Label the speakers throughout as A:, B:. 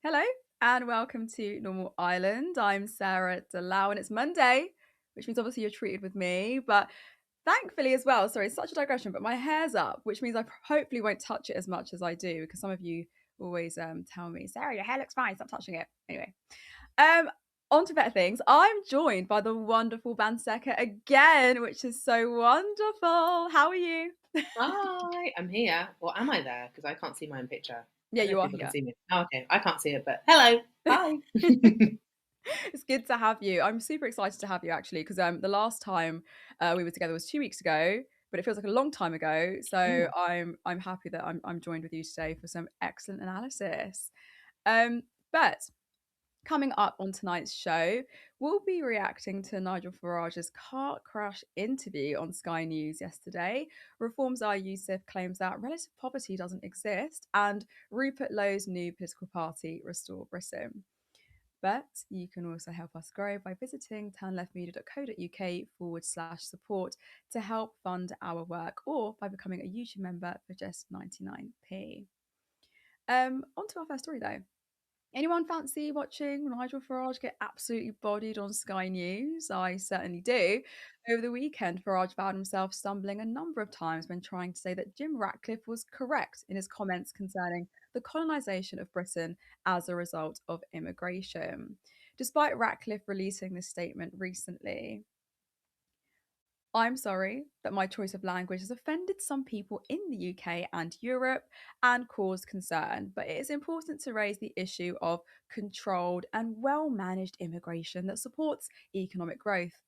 A: Hello and welcome to Normal Island. I'm Sarah Dallal and it's Monday, which means obviously you're treated with me. But thankfully as well, sorry, such a digression, but my hair's up, which means I hopefully won't touch it as much as I do because some of you always tell me, Sarah, your hair looks fine, stop touching it. Anyway, um, on to better things. I'm joined by the wonderful Banseka again, which is so wonderful. How are you?
B: Hi, I'm here. Or am I there? Because I can't see my own picture. I
A: Yeah,
B: don't know
A: you
B: if
A: are
B: people can
A: here.
B: see me. Oh, okay. I can't see it, but hello. Hi.
A: It's good to have you. I'm super excited to have you actually because the last time we were together was 2 weeks ago, but it feels like a long time ago. So
B: Mm.
A: I'm happy that I'm joined with you today for some excellent analysis. But coming up on tonight's show, we'll be reacting to Nigel Farage's car crash interview on Sky News yesterday. Reform Czar Youssef claims that relative poverty doesn't exist, and Rupert Lowe's new political party, Restore Britain. But you can also help us grow by visiting turnleftmedia.co.uk/support to help fund our work or by becoming a YouTube member for just 99p. On to our first story though. Anyone fancy watching Nigel Farage get absolutely bodied on Sky News? I certainly do. Over the weekend, Farage found himself stumbling a number of times when trying to say that Jim Ratcliffe was correct in his comments concerning the colonisation of Britain as a result of immigration. Despite Ratcliffe releasing this statement recently, I'm sorry that my choice of language has offended some people in the UK and Europe and caused concern, but it is important to raise the issue of controlled and well managed immigration that supports economic growth.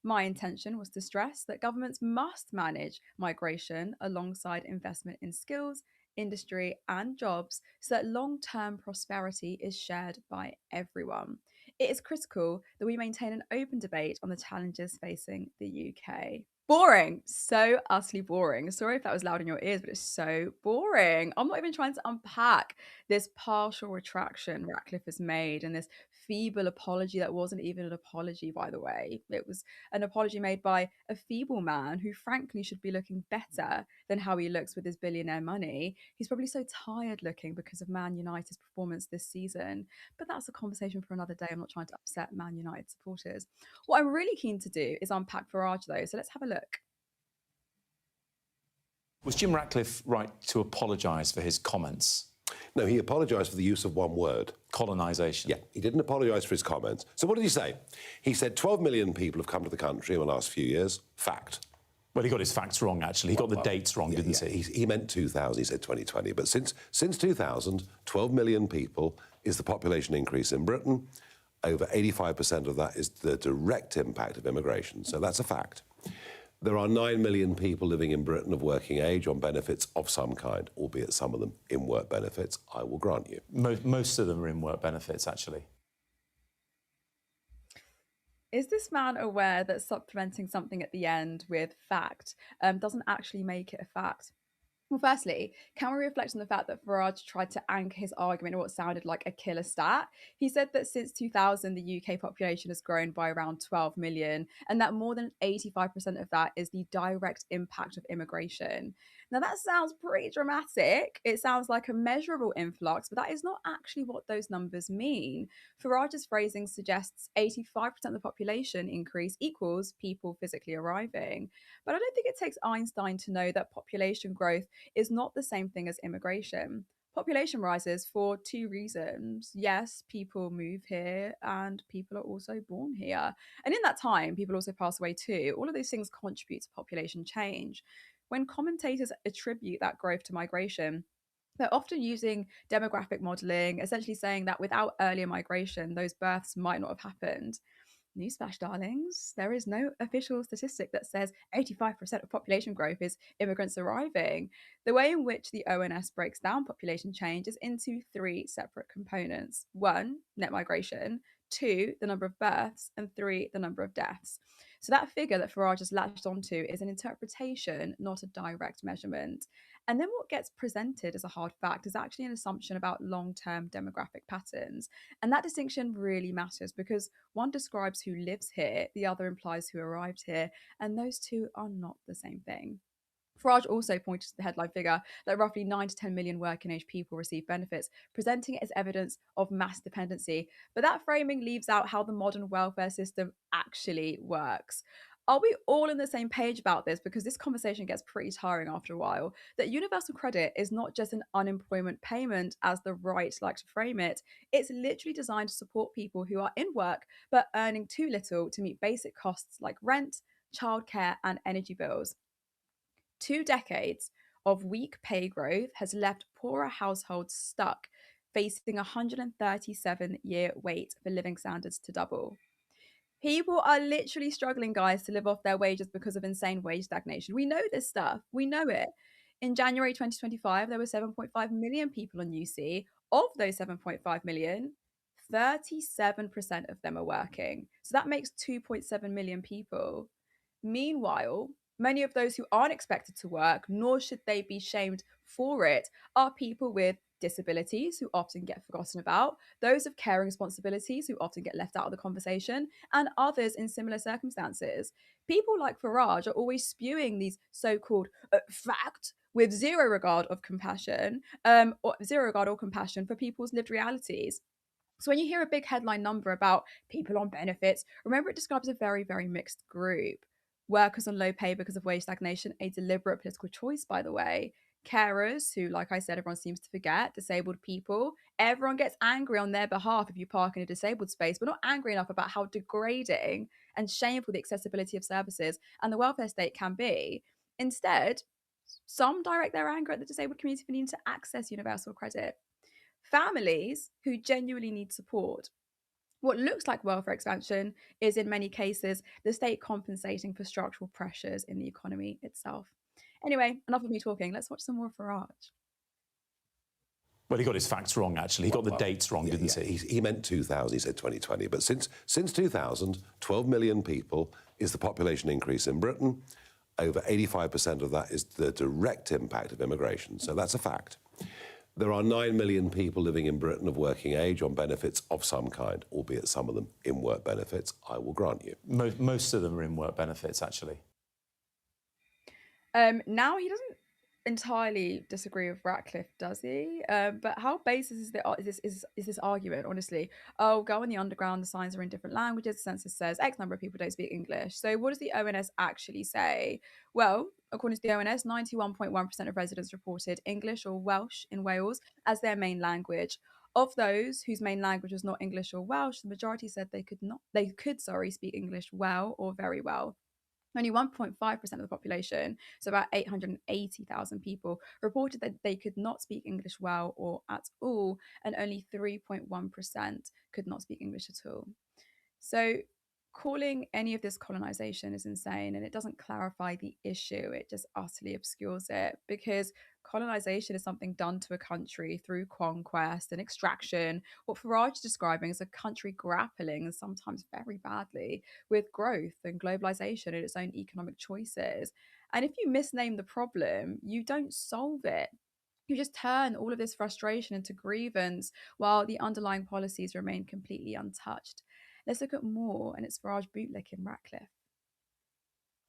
A: My intention was to stress that governments must manage migration alongside investment in skills, industry, and jobs so that long term prosperity is shared by everyone. It is critical that we maintain an open debate on the challenges facing the UK. Boring, so utterly boring. Sorry if that was loud in your ears, but it's so boring. I'm not even trying to unpack this partial retraction Ratcliffe has made and this feeble apology that wasn't even an apology, by the way. It was an apology made by a feeble man who, frankly, should be looking better than how he looks with his billionaire money. He's probably so tired looking because of Man United's performance this season. But that's a conversation for another day. I'm not trying to upset Man United supporters. What I'm really keen to do is unpack Farage, though. So let's have a look.
C: Was Jim Ratcliffe right to apologise for his comments?
D: No, he apologised for the use of one word.
C: Colonisation.
D: Yeah, he didn't apologise for his comments. So what did he say? He said 12 million people have come to the country in the last few years. Fact.
C: Well, he got his facts wrong, actually. He got the dates wrong, didn't he?
D: He meant 2000, he said 2020. But since 2000, 12 million people is the population increase in Britain. Over 85% of that is the direct impact of immigration. So that's a fact. There are 9 million people living in Britain of working age on benefits of some kind, albeit some of them in work benefits, I will grant you.
C: Most of them are in work benefits, actually.
A: Is this man aware that supplementing something at the end with fact doesn't actually make it a fact? Well, firstly, can we reflect on the fact that Farage tried to anchor his argument in what sounded like a killer stat? He said that since 2000, the UK population has grown by around 12 million, and that more than 85% of that is the direct impact of immigration. Now, that sounds pretty dramatic. It sounds like a measurable influx, but that is not actually what those numbers mean. Farage's phrasing suggests 85% of the population increase equals people physically arriving. But I don't think it takes Einstein to know that population growth is not the same thing as immigration. Population rises for two reasons. Yes, people move here and people are also born here. And in that time, people also pass away too. All of those things contribute to population change. When commentators attribute that growth to migration, they're often using demographic modeling, essentially saying that without earlier migration, those births might not have happened. Newsflash, darlings, there is no official statistic that says 85% of population growth is immigrants arriving. The way in which the ONS breaks down population change is into three separate components: one, net migration; two, the number of births; and three, the number of deaths. So that figure that Farage has latched onto is an interpretation, not a direct measurement. And then what gets presented as a hard fact is actually an assumption about long term demographic patterns. And that distinction really matters because one describes who lives here, the other implies who arrived here, and those two are not the same thing. Farage also pointed to the headline figure that roughly 9 to 10 million working age people receive benefits, presenting it as evidence of mass dependency. But that framing leaves out how the modern welfare system actually works. Are we all on the same page about this? Because this conversation gets pretty tiring after a while. That universal credit is not just an unemployment payment, as the right like to frame it. It's literally designed to support people who are in work but earning too little to meet basic costs like rent, childcare, and energy bills. 2 decades of weak pay growth has left poorer households stuck, facing a 137-year wait for living standards to double. People are literally struggling, guys, to live off their wages because of insane wage stagnation. We know this stuff. We know it. In January 2025, there were 7.5 million people on UC. Of those 7.5 million, 37% of them are working. So that makes 2.7 million people. Meanwhile, many of those who aren't expected to work, nor should they be shamed for it, are people with disabilities who often get forgotten about, those of caring responsibilities who often get left out of the conversation, and others in similar circumstances. People like Farage are always spewing these so-called facts with zero regard of compassion, or zero regard or compassion for people's lived realities. So when you hear a big headline number about people on benefits, remember it describes a very, very mixed group. Workers on low pay because of wage stagnation, a deliberate political choice, by the way. Carers, who, like I said, everyone seems to forget, disabled people. Everyone gets angry on their behalf if you park in a disabled space, but not angry enough about how degrading and shameful the accessibility of services and the welfare state can be. Instead, some direct their anger at the disabled community for needing to access universal credit. Families who genuinely need support. What looks like welfare expansion is, in many cases, the state compensating for structural pressures in the economy itself. Anyway, enough of me talking. Let's watch some more Farage.
C: Well, he got his facts wrong, actually. He got the dates wrong, didn't he?
D: He meant 2000, he said 2020. But since 2000, 12 million people is the population increase in Britain. Over 85% of that is the direct impact of immigration. So that's a fact. There are 9 million people living in Britain of working age on benefits of some kind, albeit some of them in work benefits, I will grant you.
C: Most of them are in work benefits, actually.
A: Now he doesn't entirely disagree with Ratcliffe, does he? But how basis is this argument, honestly? Oh, go on the underground, the signs are in different languages, the census says X number of people don't speak English. So what does the ONS actually say? Well, according to the ONS, 91.1% of residents reported English or Welsh in Wales as their main language. Of those whose main language was not English or Welsh, the majority said they could speak English well or very well. Only 1.5% of the population, so about 880,000 people, reported that they could not speak English well or at all, and only 3.1% could not speak English at all. So calling any of this colonization is insane, and it doesn't clarify the issue. It just utterly obscures it, because colonization is something done to a country through conquest and extraction. What Farage is describing is a country grappling, and sometimes very badly, with growth and globalization and its own economic choices. And if you misname the problem, you don't solve it. You just turn all of this frustration into grievance while the underlying policies remain completely untouched. Let's look at more, and it's Farage bootlicking Ratcliffe.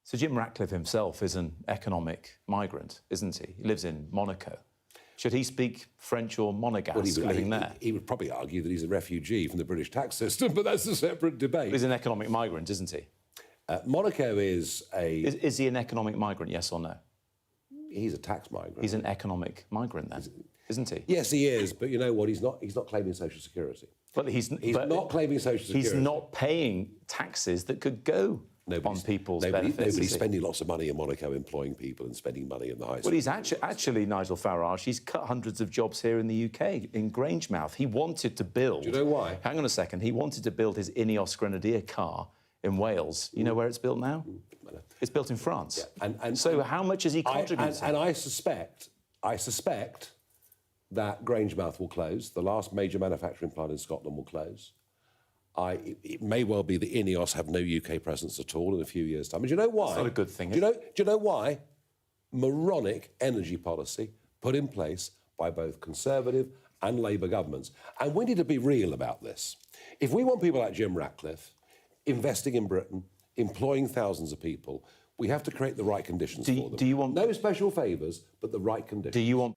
C: So Jim Ratcliffe himself is an economic migrant, isn't he? He lives in Monaco. Should he speak French or Monegasque living there?
D: He would probably argue that he's a refugee from the British tax system, but that's a separate debate.
C: He's an economic migrant, isn't he?
D: Monaco is a...
C: Is he an economic migrant, yes or no?
D: He's a tax migrant.
C: He's an economic migrant then, isn't he?
D: Yes, he is, but you know what? He's not claiming Social Security.
C: But he's
D: not claiming Social Security.
C: He's not paying taxes that could go on people's benefits.
D: Nobody's spending lots of money in Monaco employing people and spending money in the high street.
C: Well, he's actually, Nigel Farage, he's cut hundreds of jobs here in the UK, in Grangemouth. He wanted to build...
D: Do you know why?
C: Hang on a second. He wanted to build his Ineos Grenadier car in Wales. You know where it's built now? It's built in France. Yeah. And so how much has he contributed?
D: And I suspect that Grangemouth will close. The last major manufacturing plant in Scotland will close. It may well be that Ineos have no UK presence at all in a few years' time. And do you know why?
C: That's not a good thing.
D: Do you know why? Moronic energy policy put in place by both Conservative and Labour governments. And we need to be real about this. If we want people like Jim Ratcliffe investing in Britain, employing thousands of people, We have to create the right conditions for them.
C: Do you want
D: no special favours, but the right conditions?
C: Do you want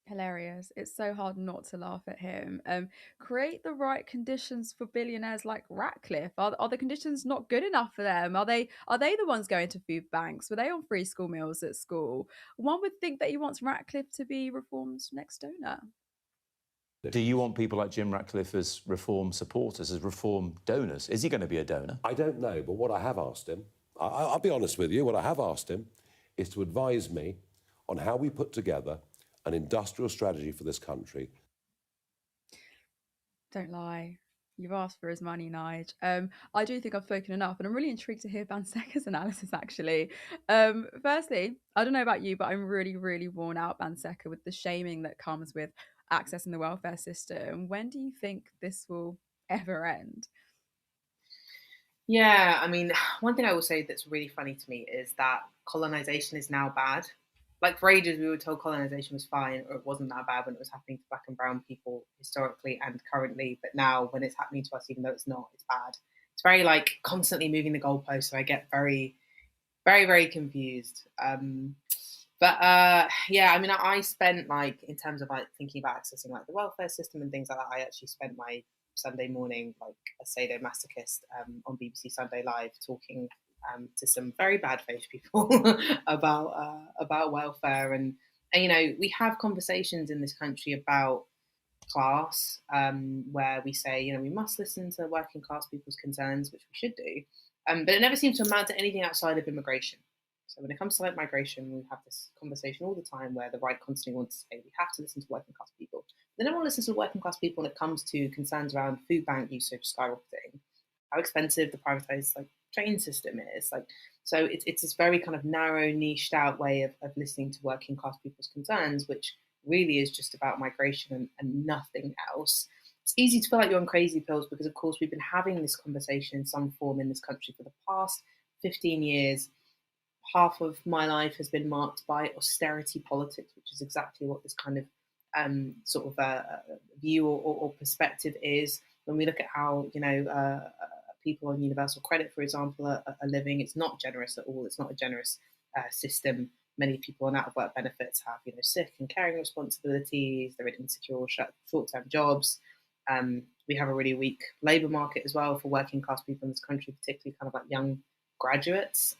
A: Hilarious. It's so hard not to laugh at him. Create the right conditions for billionaires like Ratcliffe. Are the conditions not good enough for them? Are they the ones going to food banks? Were they on free school meals at school? One would think that he wants Ratcliffe to be reform's next donor.
C: Do you want people like Jim Ratcliffe as reform supporters, as reform donors? Is he going to be a donor?
D: I don't know, but what I have asked him, I'll be honest with you, what I have asked him is to advise me on how we put together an industrial strategy for this country.
A: Don't lie. You've asked for his money, Nige. I do think I've spoken enough, and I'm really intrigued to hear Banseka's analysis, actually. Firstly, I don't know about you, but I'm really, really worn out, Banseka, with the shaming that comes with accessing the welfare system. When do you think this will ever end?
B: Yeah, I mean, one thing I will say that's really funny to me is that colonization is now bad. Like for ages, we were told colonization was fine or it wasn't that bad when it was happening to black and brown people historically and currently. But now, when it's happening to us, even though it's not, it's bad. It's very like constantly moving the goalposts. So I get very, very, very confused. Yeah, I mean, I spent like in terms of like thinking about accessing like the welfare system and things like that. I actually spent my Sunday morning like a sadomasochist on BBC Sunday Live talking to some very bad faced people about welfare and you know we have conversations in this country about class where we say you know we must listen to working class people's concerns, which we should do, but it never seems to amount to anything outside of immigration. So when it comes to like migration, we have this conversation all the time where the right constantly wants to say we have to listen to working class people. They don't want to listen to working class people when it comes to concerns around food bank usage skyrocketing, how expensive the privatized like train system is. Like, so it's this very kind of narrow, niched out way of listening to working class people's concerns, which really is just about migration and nothing else. It's easy to feel like you're on crazy pills because, of course, we've been having this conversation in some form in this country for the past 15 years. Half of my life has been marked by austerity politics, which is exactly what this kind of sort of view or perspective is. When we look at how people on universal credit, for example, are living, it's not generous at all. It's not a generous system. Many people on out of work benefits have sick and caring responsibilities. They're in insecure short-term jobs. We have a really weak labour market as well for working class people in this country, particularly kind of like young graduates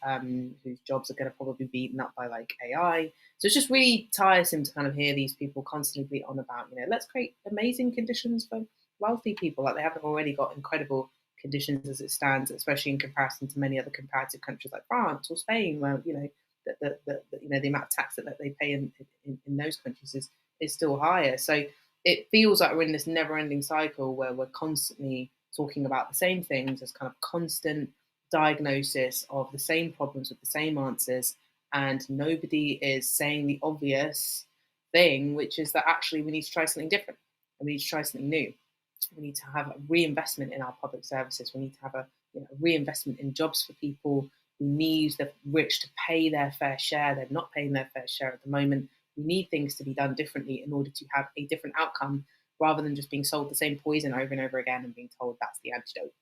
B: whose jobs are going to probably be eaten up by like AI. So it's just really tiresome to kind of hear these people constantly be on about, let's create amazing conditions for wealthy people. Like they haven't already got incredible conditions as it stands, especially in comparison to many other comparative countries like France or Spain, where the amount of tax that they pay in those countries is still higher. So it feels like we're in this never-ending cycle where we're constantly talking about the same things as kind of constant diagnosis of the same problems with the same answers, and nobody is saying the obvious thing, which is that actually we need to try something different and we need to try something new. We need to have a reinvestment in our public services. We need to have a reinvestment in jobs for people. We need the rich to pay their fair share. They're not paying their fair share at the moment. We need things to be done differently in order to have a different outcome, rather than just being sold the same poison over and over again and being told that's the antidote.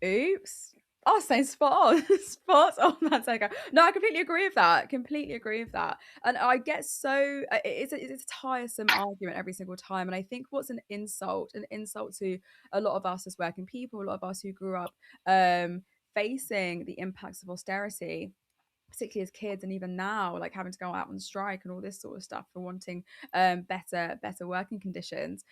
A: Oops. Oh, saying spot on. Spot on, Banseka. No, I completely agree with that. Completely agree with that. And I get so it's a tiresome argument every single time. And I think what's an insult to a lot of us as working people, a lot of us who grew up facing the impacts of austerity, particularly as kids, and even now, like having to go out on strike and all this sort of stuff for wanting better working conditions.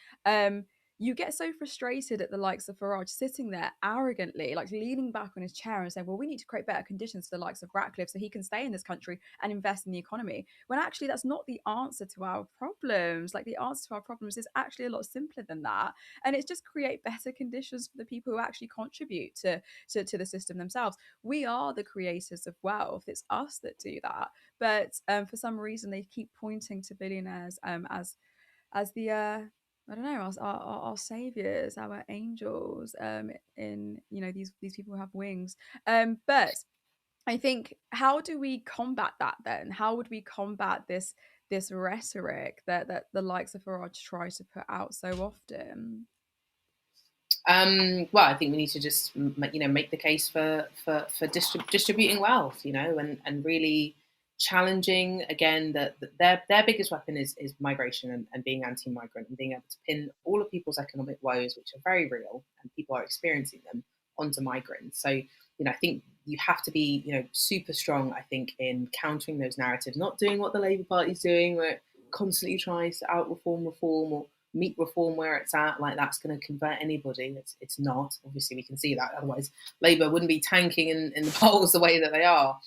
A: You get so frustrated at the likes of Farage sitting there arrogantly, like leaning back on his chair and saying, well, we need to create better conditions for the likes of Ratcliffe so he can stay in this country and invest in the economy. When actually that's not the answer to our problems. Like the answer to our problems is actually a lot simpler than that. And it's just create better conditions for the people who actually contribute to the system themselves. We are the creators of wealth. It's us that do that. But for some reason, they keep pointing to billionaires as the I don't know, our saviors, our angels, in these people who have wings. But I think, how do we combat that then? How would we combat this this rhetoric that the likes of Farage try to put out so often?
B: Well, I think we need to just make the case for distributing wealth, and really challenging again that their biggest weapon is migration and being anti-migrant and being able to pin all of people's economic woes, which are very real and people are experiencing them, onto migrants. So I think you have to be super strong. I think in countering those narratives, not doing what the Labour Party's doing, where it constantly tries to reform or meet reform where it's at, like that's going to convert anybody. It's not. Obviously, we can see that. Otherwise, Labour wouldn't be tanking in the polls the way that they are.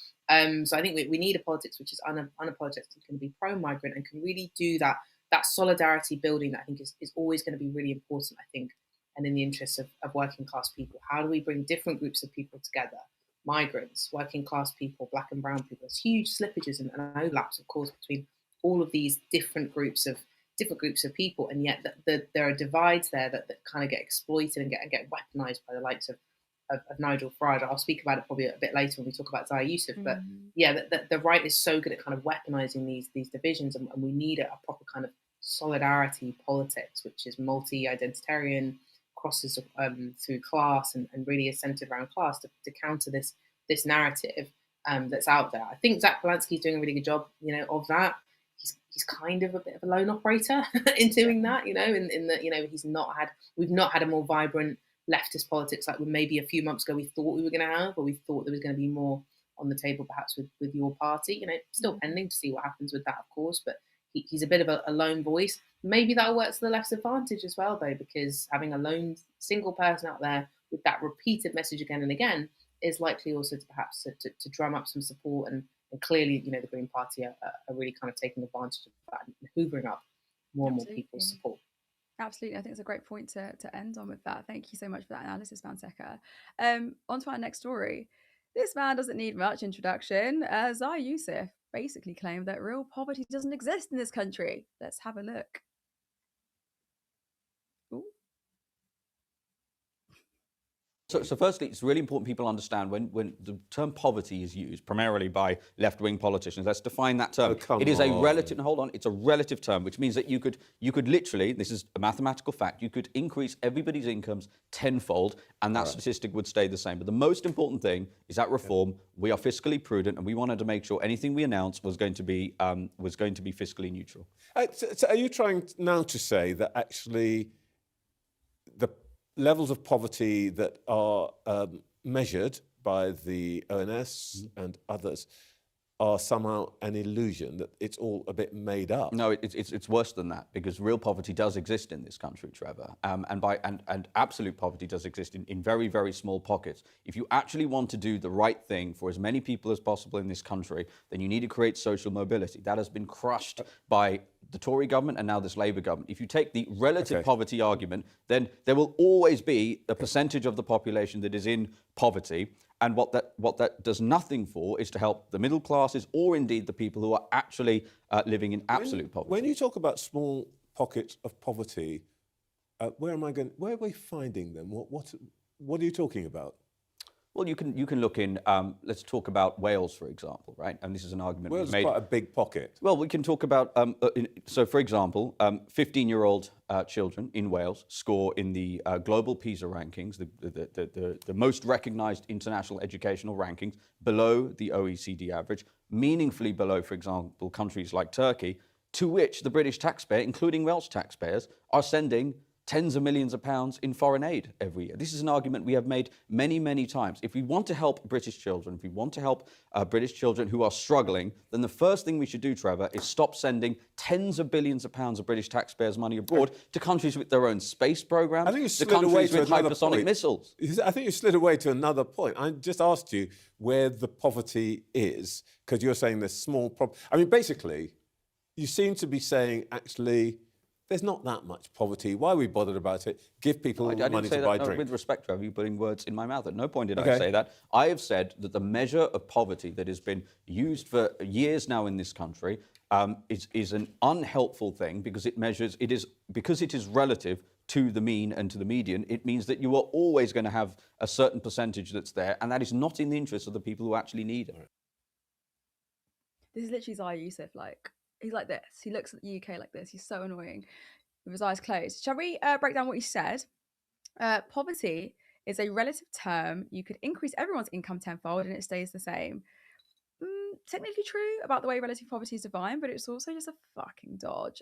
B: So I think we need a politics which is unapologetically going to be pro-migrant and can really do that solidarity building that I think is always going to be really important, I think, and in the interests of working class people. How do we bring different groups of people together? Migrants, working class people, black and brown people. There's huge slippages and overlaps, of course, between all of these different groups of people, and yet there are divides there that kind of get exploited and get weaponized by the likes of Nigel Farage. I'll speak about it probably a bit later when we talk about Zaya Yousaf. But yeah, the right is so good at kind of weaponizing these divisions, and we need a proper kind of solidarity politics, which is multi-identitarian, crosses through class, and really is centered around class to counter this narrative that's out there. I think Zach Polanski is doing a really good job, of that. He's kind of a bit of a lone operator in doing that, in that, we've not had a more vibrant leftist politics like maybe a few months ago we thought we were going to have, or we thought there was going to be more on the table perhaps with your party. Still pending to see what happens with that, of course, but he's a bit of a lone voice. Maybe that'll work to the left's advantage as well, though, because having a lone single person out there with that repeated message again and again is likely also to perhaps to drum up some support. And clearly, the Green Party are really kind of taking advantage of that and hoovering up more and more people's support.
A: Absolutely. I think it's a great point to end on with that. Thank you so much for that analysis, Banseka. On to our next story. This man doesn't need much introduction. Zaya Yousaf basically claimed that real poverty doesn't exist in this country. Let's have a look. Ooh.
E: So firstly, it's really important people understand when the term poverty is used primarily by left-wing politicians. Let's define that term. It is a relative. Hold on, it's a relative term, which means that you could literally, this is a mathematical fact, you could increase everybody's incomes tenfold, and that statistic would stay the same. But the most important thing is that reform. We are fiscally prudent, and we wanted to make sure anything we announced was going to be fiscally neutral.
F: So are you trying now to say that actually the levels of poverty that are measured by the ONS and others are somehow an illusion, that it's all a bit made up?
E: No, it's worse than that, because real poverty does exist in this country, Trevor, and absolute poverty does exist in very, very small pockets. If you actually want to do the right thing for as many people as possible in this country, then you need to create social mobility. That has been crushed by the Tory government and now this Labour government. If you take the relative poverty argument, then there will always be a percentage of the population that is in poverty. And what that does nothing for is to help the middle classes or indeed the people who are actually living in absolute poverty.
F: When you talk about small pockets of poverty, where are we finding them? What are you talking about?
E: Well, you can look in. Let's talk about Wales, for example, right? And this is an argument
F: Wales
E: we've made.
F: is quite a big pocket.
E: Well, we can talk about. So, for example, 15-year-old children in Wales score in the global PISA rankings, the most recognised international educational rankings, below the OECD average, meaningfully below, for example, countries like Turkey, to which the British taxpayer, including Welsh taxpayers, are sending tens of millions of pounds in foreign aid every year. This is an argument we have made many, many times. If we want to help British children, if we want to help British children who are struggling, then the first thing we should do, Trevor, is stop sending tens of billions of pounds of British taxpayers' money abroad to countries with their own space programs, to countries with hypersonic missiles.
F: I think you slid away to another point. I just asked you where the poverty is, because you're saying there's small problem. I mean, basically, you seem to be saying, actually, there's not that much poverty. Why are we bothered about it? Give people money to buy drink.
E: With respect, Trevor, you're putting words in my mouth. At no point did I say that. I have said that the measure of poverty that has been used for years now in this country is an unhelpful thing, because because it is relative to the mean and to the median. It means that you are always going to have a certain percentage that's there, and that is not in the interest of the people who actually need it.
A: This is literally Zaya Yousaf, He's like this. He looks at the UK like this. He's so annoying with his eyes closed. Shall we break down what he said? Poverty is a relative term. You could increase everyone's income tenfold and it stays the same. Technically true about the way relative poverty is defined, but it's also just a fucking dodge.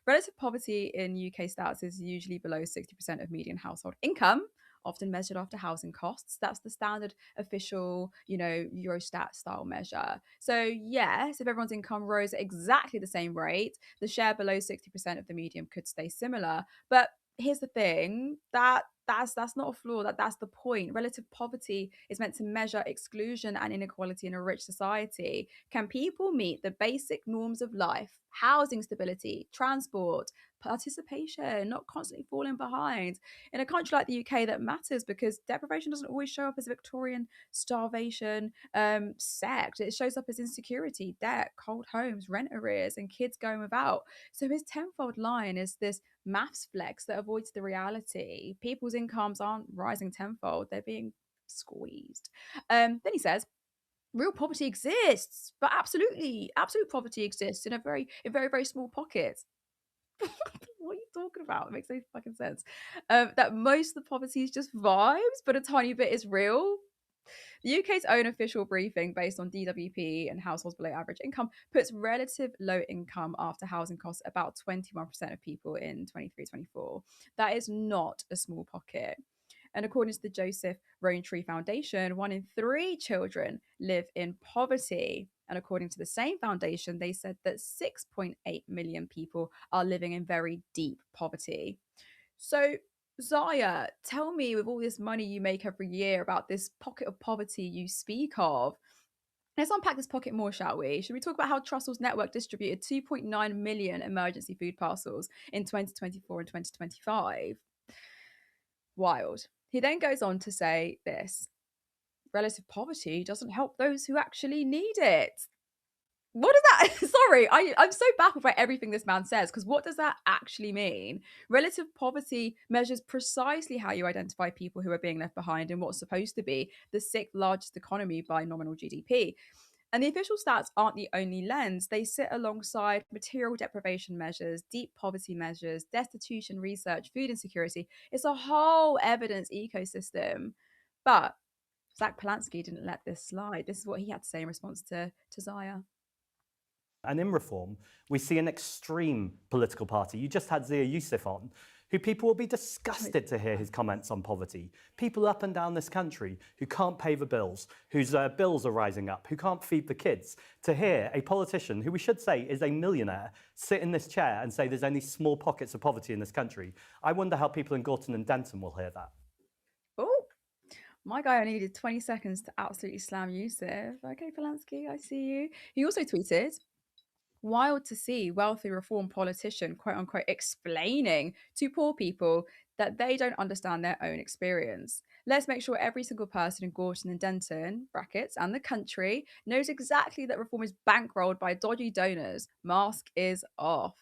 A: Relative poverty in UK stats is usually below 60% of median household income, often measured after housing costs. That's the standard official, Eurostat style measure. So yes, if everyone's income rose at exactly the same rate, the share below 60% of the median could stay similar. But here's the thing, that's not a flaw, that's the point. Relative poverty is meant to measure exclusion and inequality in a rich society. Can people meet the basic norms of life, housing stability, transport, participation, not constantly falling behind? In a country like the UK, that matters because deprivation doesn't always show up as Victorian starvation, sect. It shows up as insecurity, debt, cold homes, rent arrears, and kids going without. So his tenfold line is this maths flex that avoids the reality. People's incomes aren't rising tenfold, they're being squeezed. Then he says, real poverty exists, but absolute poverty exists in very, very small pockets. What are you talking about? It makes no fucking sense. That most of the poverty is just vibes, but a tiny bit is real. The UK's own official briefing, based on DWP and households below average income, puts relative low income after housing costs about 21% of people in 23-24. That is not a small pocket. And according to the Joseph Rowntree Foundation, 1 in 3 children live in poverty. And according to the same foundation, they said that 6.8 million people are living in very deep poverty. So, Zaya, tell me, with all this money you make every year, about this pocket of poverty you speak of. Let's unpack this pocket more, shall we? Should we talk about how Trussell's network distributed 2.9 million emergency food parcels in 2024 and 2025? Wild. He then goes on to say this: relative poverty doesn't help those who actually need it. What does that? Sorry, I'm so baffled by everything this man says, because what does that actually mean? Relative poverty measures precisely how you identify people who are being left behind in what's supposed to be the 6th largest economy by nominal GDP. And the official stats aren't the only lens. They sit alongside material deprivation measures, deep poverty measures, destitution research, food insecurity. It's a whole evidence ecosystem. But Zach Polanski didn't let this slide. This is what he had to say in response to Zaya.
G: And in Reform, we see an extreme political party. You just had Zia Youssef on, who people will be disgusted to hear his comments on poverty. People up and down this country who can't pay the bills, whose bills are rising up, who can't feed the kids. To hear a politician, who we should say is a millionaire, sit in this chair and say there's only small pockets of poverty in this country. I wonder how people in Gorton and Denton will hear that.
A: Oh, my guy only needed 20 seconds to absolutely slam Youssef. Okay, Polanski, I see you. He also tweeted, wild to see wealthy Reform politician, quote unquote, explaining to poor people that they don't understand their own experience. Let's make sure every single person in Gorton and Denton, brackets, and the country knows exactly that Reform is bankrolled by dodgy donors. Mask is off.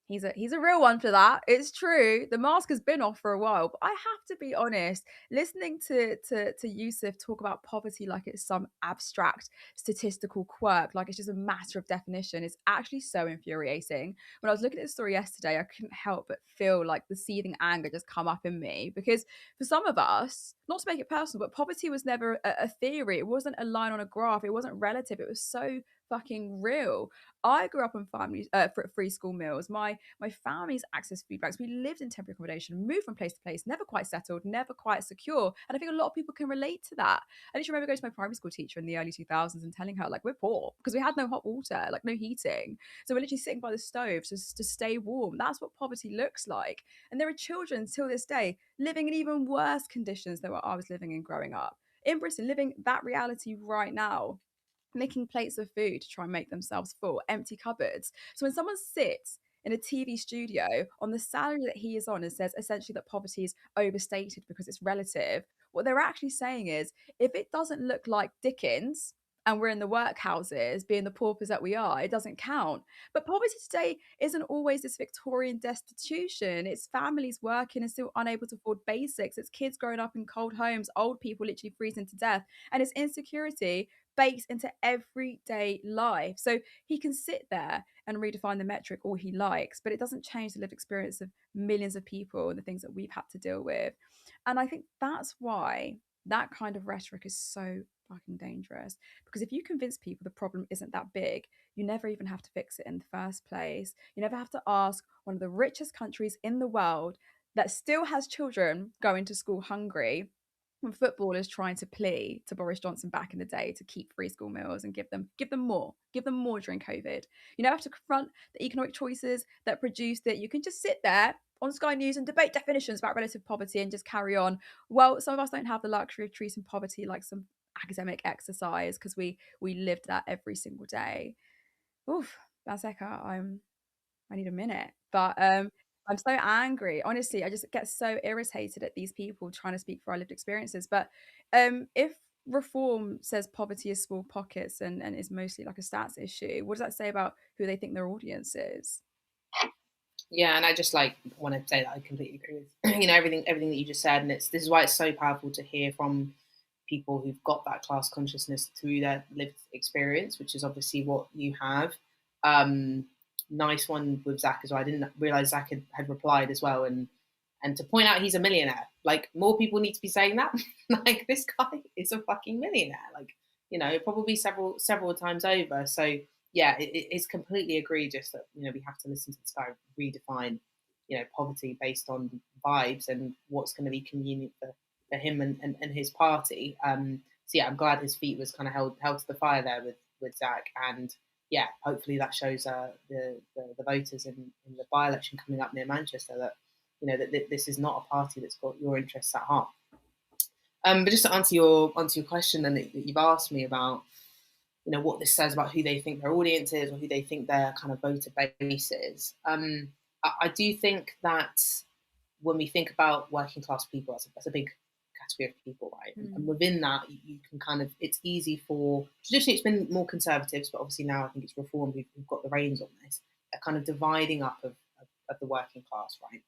A: He's a real one for that. It's true. The mask has been off for a while, but I have to be honest, listening to Youssef talk about poverty like it's some abstract statistical quirk, like it's just a matter of definition, is actually so infuriating. When I was looking at the story yesterday, I couldn't help but feel like the seething anger just come up in me, because for some of us, not to make it personal, but poverty was never a theory. It wasn't a line on a graph. It wasn't relative. It was so fucking real. I grew up in families for free school meals. My family's access food banks. We lived in temporary accommodation, moved from place to place, never quite settled, never quite secure. And I think a lot of people can relate to that. I just remember going to my primary school teacher in the early 2000s and telling her, like, we're poor because we had no hot water, like no heating. So we're literally sitting by the stove to stay warm. That's what poverty looks like. And there are children till this day living in even worse conditions than what I was living in growing up. In Britain, living that reality right now, making plates of food to try and make themselves full, empty cupboards. So when someone sits in a TV studio on the salary that he is on and says essentially that poverty is overstated because it's relative, what they're actually saying is, if it doesn't look like Dickens and we're in the workhouses being the paupers that we are, it doesn't count. But poverty today isn't always this Victorian destitution. It's families working and still unable to afford basics. It's kids growing up in cold homes, old people literally freezing to death. And it's insecurity baked into everyday life. So he can sit there and redefine the metric all he likes, but it doesn't change the lived experience of millions of people and the things that we've had to deal with. And I think that's why that kind of rhetoric is so fucking dangerous. Because if you convince people the problem isn't that big, you never even have to fix it in the first place. You never have to ask one of the richest countries in the world that still has children going to school hungry, when footballers trying to plea to Boris Johnson back in the day to keep free school meals and give them more during COVID. You never have to confront the economic choices that produced it. You can just sit there on Sky News and debate definitions about relative poverty and just carry on. Well, some of us don't have the luxury of treating poverty like some academic exercise because we lived that every single day. Oof, Banseka, I need a minute. But I'm so angry. Honestly, I just get so irritated at these people trying to speak for our lived experiences. But if reform says poverty is small pockets and is mostly like a stats issue, what does that say about who they think their audience is?
B: Yeah, and I just like want to say that I completely agree with everything that you just said, and this is why it's so powerful to hear from people who've got that class consciousness through their lived experience, which is obviously what you have. Nice one with Zach as well. I didn't realize Zach had replied as well, and to point out he's a millionaire. Like, more people need to be saying that. Like, this guy is a fucking millionaire. Like, probably several times over. So yeah, it's completely egregious that we have to listen to this guy redefine poverty based on vibes and what's going to be convenient for him and his party. So yeah, I'm glad his feet was kind of held to the fire there with Zach, and yeah, hopefully that shows the voters in the by-election coming up near Manchester that that this is not a party that's got your interests at heart. But just to answer your question then that you've asked me about, what this says about who they think their audience is or who they think their kind of voter base is. I do think that when we think about working class people, that's a big category of people, right? And within that, you can kind of, it's easy for, traditionally it's been more conservatives, but obviously now I think it's Reform who've got the reins on this, a kind of dividing up of the working class, right?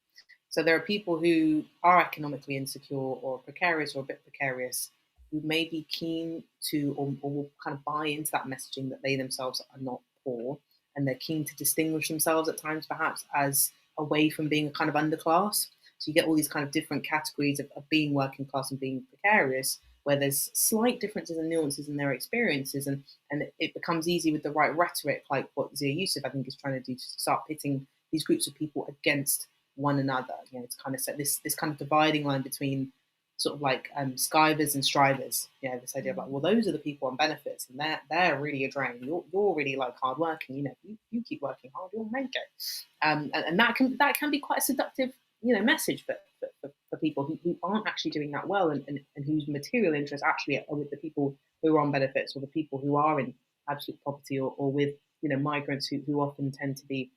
B: So there are people who are economically insecure or precarious or a bit precarious, who may be keen to or kind of buy into that messaging that they themselves are not poor, and they're keen to distinguish themselves at times perhaps as away from being a kind of underclass. So you get all these kind of different categories of being working class and being precarious, where there's slight differences and nuances in their experiences, and it becomes easy with the right rhetoric, like what Zia Yusuf I think is trying to do, to start pitting these groups of people against one another. To kind of set this kind of dividing line between sort of like skivers and strivers. This idea of like, well, those are the people on benefits, and they're really a drain. You're really like hardworking. You keep working hard, you'll make it. And that can be quite a seductive message for people who aren't actually doing that well, and whose material interests actually are with the people who are on benefits, or the people who are in absolute poverty, or with migrants who often tend to be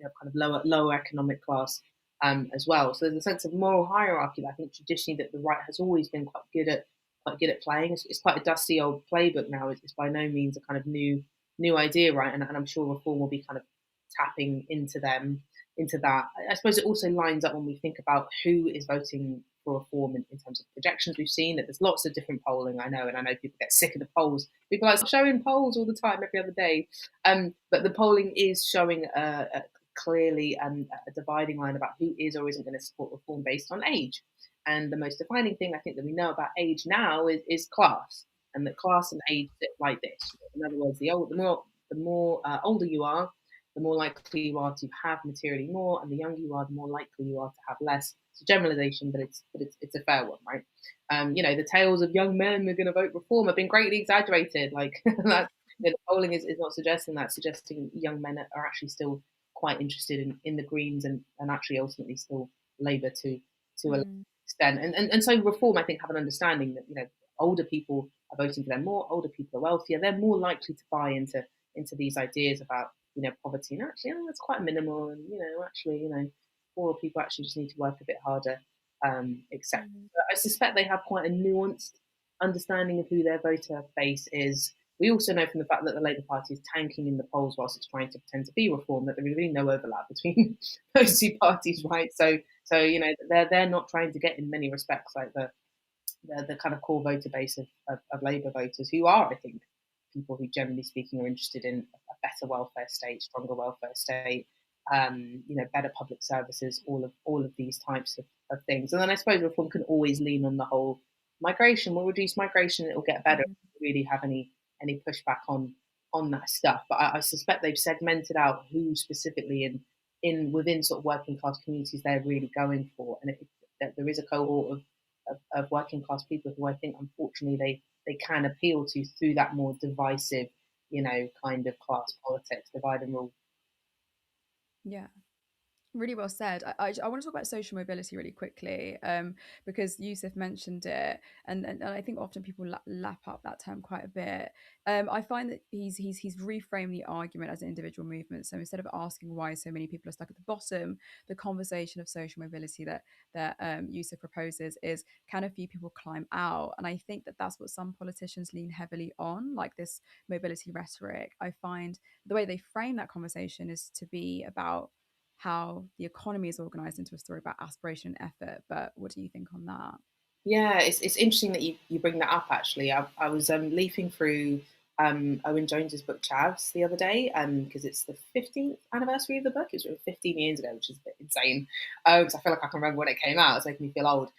B: kind of lower economic class as well. So there's a sense of moral hierarchy that I think traditionally that the right has always been quite good at playing. It's quite a dusty old playbook now. It's by no means a kind of new idea, right? And I'm sure Reform will be kind of tapping into that. I suppose it also lines up when we think about who is voting for Reform in terms of projections. We've seen that there's lots of different polling, I know people get sick of the polls. People are showing polls all the time, every other day. But the polling is showing clearly a dividing line about who is or isn't going to support Reform based on age. And the most defining thing I think that we know about age now is class, and that class and age sit like this. In other words, the more older you are, the more likely you are to have materially more, and the younger you are, the more likely you are to have less. It's a generalization, but it's a fair one, right? The tales of young men who are going to vote Reform have been greatly exaggerated. Like that, the polling is not suggesting that, suggesting young men are actually still quite interested in the Greens and actually ultimately still Labour to an extent. And so Reform, I think, have an understanding that older people are voting for them more. Older people are wealthier. They're more likely to buy into these ideas about poverty, and actually that's quite minimal, and actually poorer people actually just need to work a bit harder, etc. I suspect they have quite a nuanced understanding of who their voter base is. We also know from the fact that the Labour Party is tanking in the polls whilst it's trying to pretend to be Reform, that there is really no overlap between those two parties, right? So they're not trying to get, in many respects, like the kind of core voter base of Labour voters, who are, I think, people who, generally speaking, are interested in a better welfare state, stronger welfare state, better public services, all of these types of things. And then I suppose reform can always lean on the whole migration. We'll reduce migration, it'll get better.
A: Mm-hmm.
B: If we really have any pushback on that stuff. But I suspect they've segmented out who specifically within sort of working class communities they're really going for, and that there is a cohort of working class people who I think, unfortunately, they can appeal to through that more divisive, kind of class politics, divide and rule.
A: Yeah. Really well said. I want to talk about social mobility really quickly, because Yusuf mentioned it, and I think often people lap up that term quite a bit. I find that he's reframed the argument as an individual movement. So instead of asking why so many people are stuck at the bottom, the conversation of social mobility that Yusuf proposes is, can a few people climb out? And I think that that's what some politicians lean heavily on, like this mobility rhetoric. I find the way they frame that conversation is to be about how the economy is organized into a story about aspiration and effort. But what do you think on that?
B: Yeah, it's interesting that you bring that up, actually. I was leafing through Owen Jones's book Chavs the other day, because it's the 15th anniversary of the book. It was written 15 years ago, which is a bit insane, because I feel like I can remember when it came out. It's making me feel old.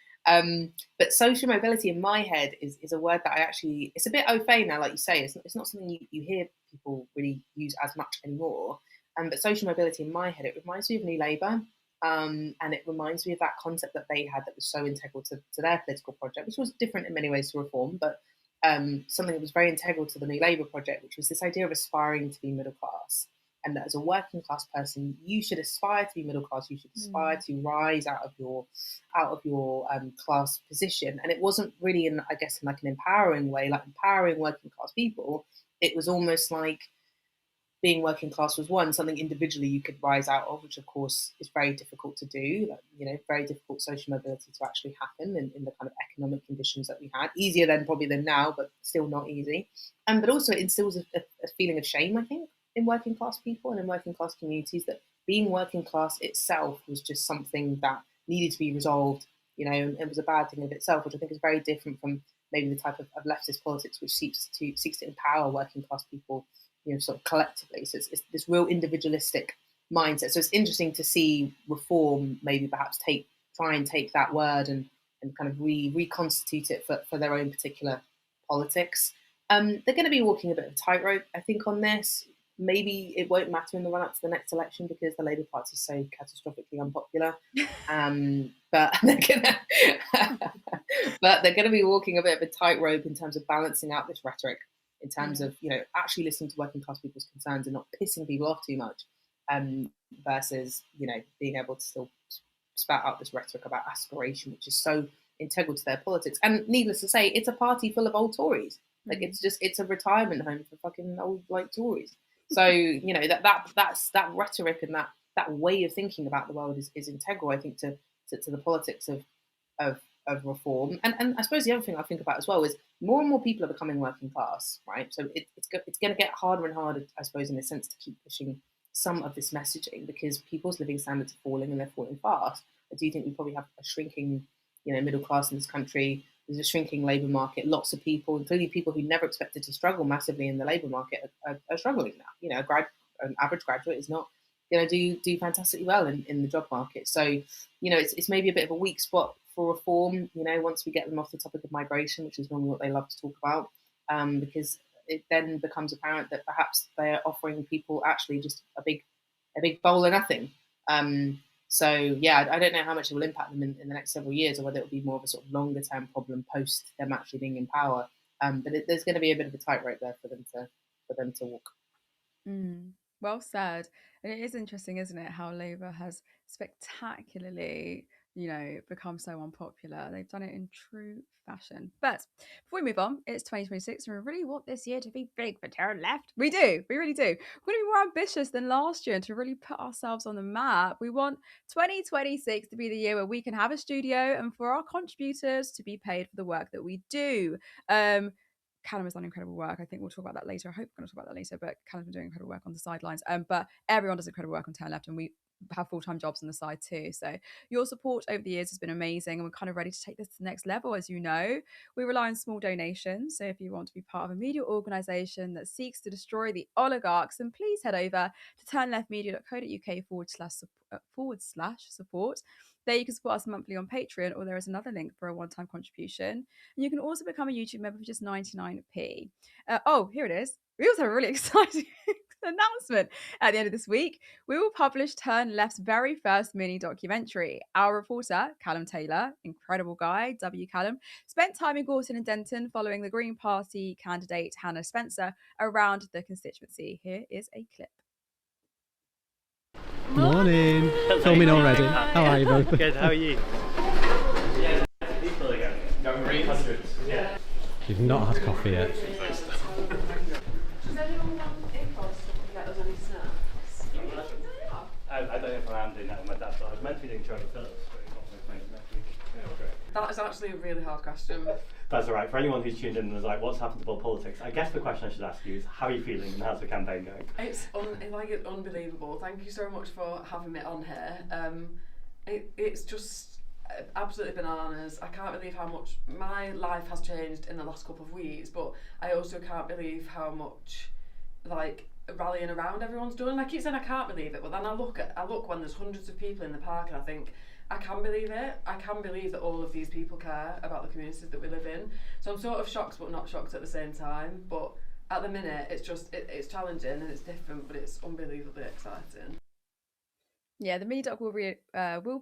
B: But social mobility in my head is a word that it's a bit au fait now, like you say. It's not something you hear people really use as much anymore. But social mobility in my head, it reminds me of New Labour. And it reminds me of that concept that they had that was so integral to their political project, which was different in many ways to reform, but something that was very integral to the New Labour project, which was this idea of aspiring to be middle class. And that as a working class person, you should aspire to be middle class. You should aspire to rise out of your class position. And it wasn't really, in like an empowering way, like empowering working class people. It was almost like being working class was something individually you could rise out of, which of course is very difficult to do. Very difficult social mobility to actually happen in the kind of economic conditions that we had. Easier then probably than now, but still not easy. But also it instills a feeling of shame, I think, in working class people and in working class communities, that being working class itself was just something that needed to be resolved. It was a bad thing of itself, which I think is very different from maybe the type of leftist politics which seeks to empower working class people, sort of collectively. So it's this real individualistic mindset. So it's interesting to see reform maybe perhaps try and take that word and kind of reconstitute it for their own particular politics. They're going to be walking a bit of a tightrope, I think, on this. Maybe it won't matter in the run up to the next election because the Labour Party is so catastrophically unpopular. But they're going to be walking a bit of a tightrope in terms of balancing out this rhetoric, in terms of actually listening to working class people's concerns and not pissing people off too much, versus being able to still spout out this rhetoric about aspiration, which is so integral to their politics. And needless to say, it's a party full of old Tories. Like it's a retirement home for fucking old Tories. So that rhetoric and that way of thinking about the world is integral, I think, to the politics of reform. And I suppose the other thing I think about as well is more and more people are becoming working class, right? So it's going to get harder and harder, I suppose, in a sense, to keep pushing some of this messaging because people's living standards are falling and they're falling fast. I do think we probably have a shrinking, middle class in this country. There's a shrinking labour market. Lots of people, including people who never expected to struggle massively in the labour market, are struggling now. An average graduate is not going to do fantastically well in the job market. So, it's maybe a bit of a weak spot for reform, once we get them off the topic of migration, which is normally what they love to talk about, because it then becomes apparent that perhaps they're offering people actually just a big bowl of nothing. So, yeah, I don't know how much it will impact them in the next several years, or whether it will be more of a sort of longer term problem post them actually being in power. But there's going to be a bit of a tightrope there for them to walk.
A: Well said. And it is interesting, isn't it, how Labour has spectacularly, become so unpopular. They've done it in true fashion. But before we move on, it's 2026 and we really want this year to be big for Turn Left. We do. We really do. We're going to be more ambitious than last year and to really put ourselves on the map. We want 2026 to be the year where we can have a studio and for our contributors to be paid for the work that we do. Callum has done incredible work. I think we'll talk about that later. I hope we're going to talk about that later, but Callum's been doing incredible work on the sidelines. But everyone does incredible work on Turn Left, and we have full-time jobs on the side too. So your support over the years has been amazing, and we're kind of ready to take this to the next level. As you know, we rely on small donations. So if you want to be part of a media organization that seeks to destroy the oligarchs, then please head over to turnleftmedia.co.uk/support. There you can support us monthly on Patreon, or there is another link for a one-time contribution. And you can also become a YouTube member for just 99p. Oh, here it is. We also have a really exciting announcement. At the end of this week, we will publish Turn Left's very first mini documentary. Our reporter, Callum Taylor, incredible guy, W. Callum, spent time in Gorton and Denton following the Green Party candidate Hannah Spencer around the constituency. Here is a clip.
H: Morning. Filming already. How are you both?
G: Good, how are you? Yeah, people again. Going 300. Yeah.
H: You've not had coffee yet.
I: Does anyone want impulse to get us any snacks?
G: I don't know if I am doing that with my dad, but I was meant to be doing Charlie Phillips, but he got me next week. Yeah, great.
I: That is actually a really hard question.
G: That's all right. For anyone who's tuned in and is like, what's happened to world politics? I guess the question I should ask you is, how are you feeling and how's the campaign going?
I: It's unbelievable. Thank you so much for having me on here. It's just absolutely bananas. I can't believe how much my life has changed in the last couple of weeks, but I also can't believe how much rallying around everyone's done. And I keep saying I can't believe it, but then I look when there's hundreds of people in the park and I think, I can believe it. I can believe that all of these people care about the communities that we live in. So I'm sort of shocked but not shocked at the same time. But at the minute, it's just, it's challenging and it's different, but it's unbelievably exciting.
A: Yeah, the mini doc will be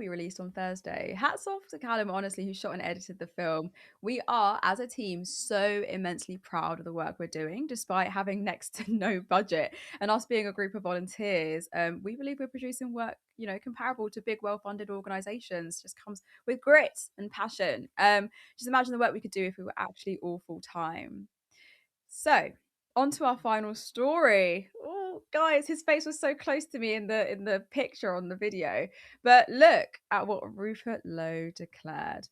A: released on Thursday. Hats off to Callum, honestly, who shot and edited the film. We are, as a team, so immensely proud of the work we're doing, despite having next to no budget. And us being a group of volunteers, we believe we're producing work, comparable to big, well-funded organisations. Just comes with grit and passion. Just imagine the work we could do if we were actually all full-time. So, on to our final story. Oh, guys, his face was so close to me in the picture on the video. But look at what Rupert Lowe declared.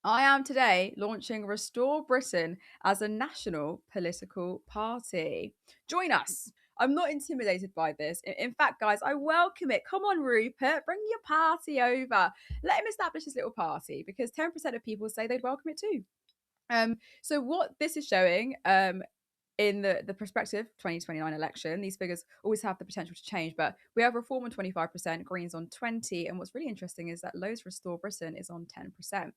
A: I am today launching Restore Britain as a national political party. Join us. I'm not intimidated by this. In fact, guys, I welcome it. Come on, Rupert, bring your party over. Let him establish his little party, because 10% of people say they'd welcome it too. So what this is showing, in the prospective 2029 election, these figures always have the potential to change, but we have Reform on 25%, Greens on 20%, and what's really interesting is that Lowe's Restore Britain is on 10%.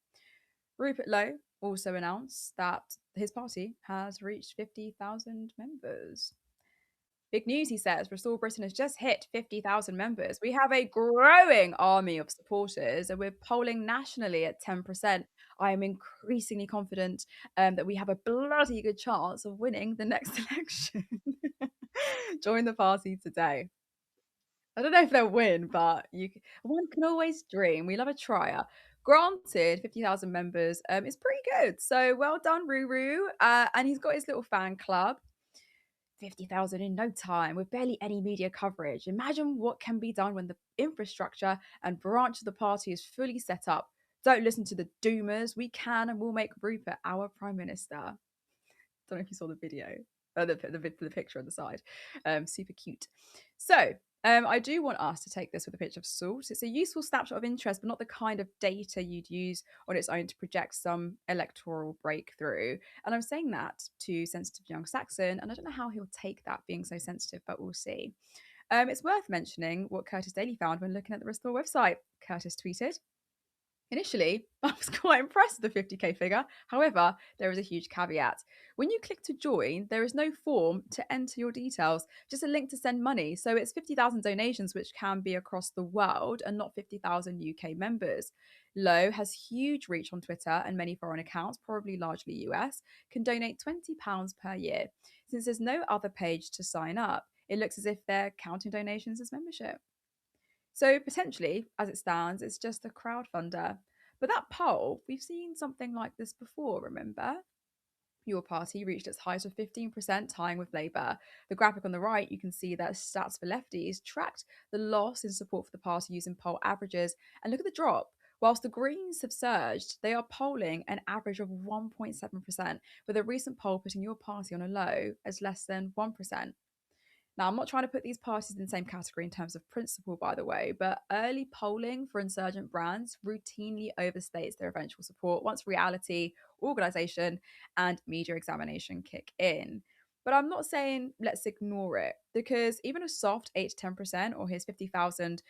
A: Rupert Lowe also announced that his party has reached 50,000 members. Big news, he says. Restore Britain has just hit 50,000 members. We have a growing army of supporters, and we're polling nationally at 10%. I am increasingly confident that we have a bloody good chance of winning the next election. Join the party today. I don't know if they'll win, but one can always dream. We love a trier. Granted, 50,000 members is pretty good. So well done, Ruru. And he's got his little fan club. 50,000 in no time with barely any media coverage. Imagine what can be done when the infrastructure and branch of the party is fully set up. Don't listen to the doomers. We can and will make Rupert our Prime Minister. Don't know if you saw the video, the picture on the side. Super cute. So I do want us to take this with a pinch of salt. It's a useful snapshot of interest, but not the kind of data you'd use on its own to project some electoral breakthrough. And I'm saying that to sensitive young Saxon, and I don't know how he'll take that being so sensitive, but we'll see. It's worth mentioning what Curtis Daly found when looking at the Restore website. Curtis tweeted, "Initially, I was quite impressed with the 50k figure. However, there is a huge caveat. When you click to join, there is no form to enter your details, just a link to send money. So it's 50,000 donations, which can be across the world and not 50,000 UK members. Lowe has huge reach on Twitter, and many foreign accounts, probably largely US, can donate £20 per year. Since there's no other page to sign up, it looks as if they're counting donations as membership. So potentially, as it stands, it's just a crowdfunder. But that poll, we've seen something like this before, remember? Your party reached its height of 15%, tying with Labour. The graphic on the right, you can see that Stats for Lefties tracked the loss in support for the party using poll averages. And look at the drop. Whilst the Greens have surged, they are polling an average of 1.7%, with a recent poll putting your party on a low as less than 1%. Now, I'm not trying to put these parties in the same category in terms of principle, by the way, but early polling for insurgent brands routinely overstates their eventual support once reality, organisation, and media examination kick in. But I'm not saying let's ignore it, because even a soft 8 to 10%, or his 50,000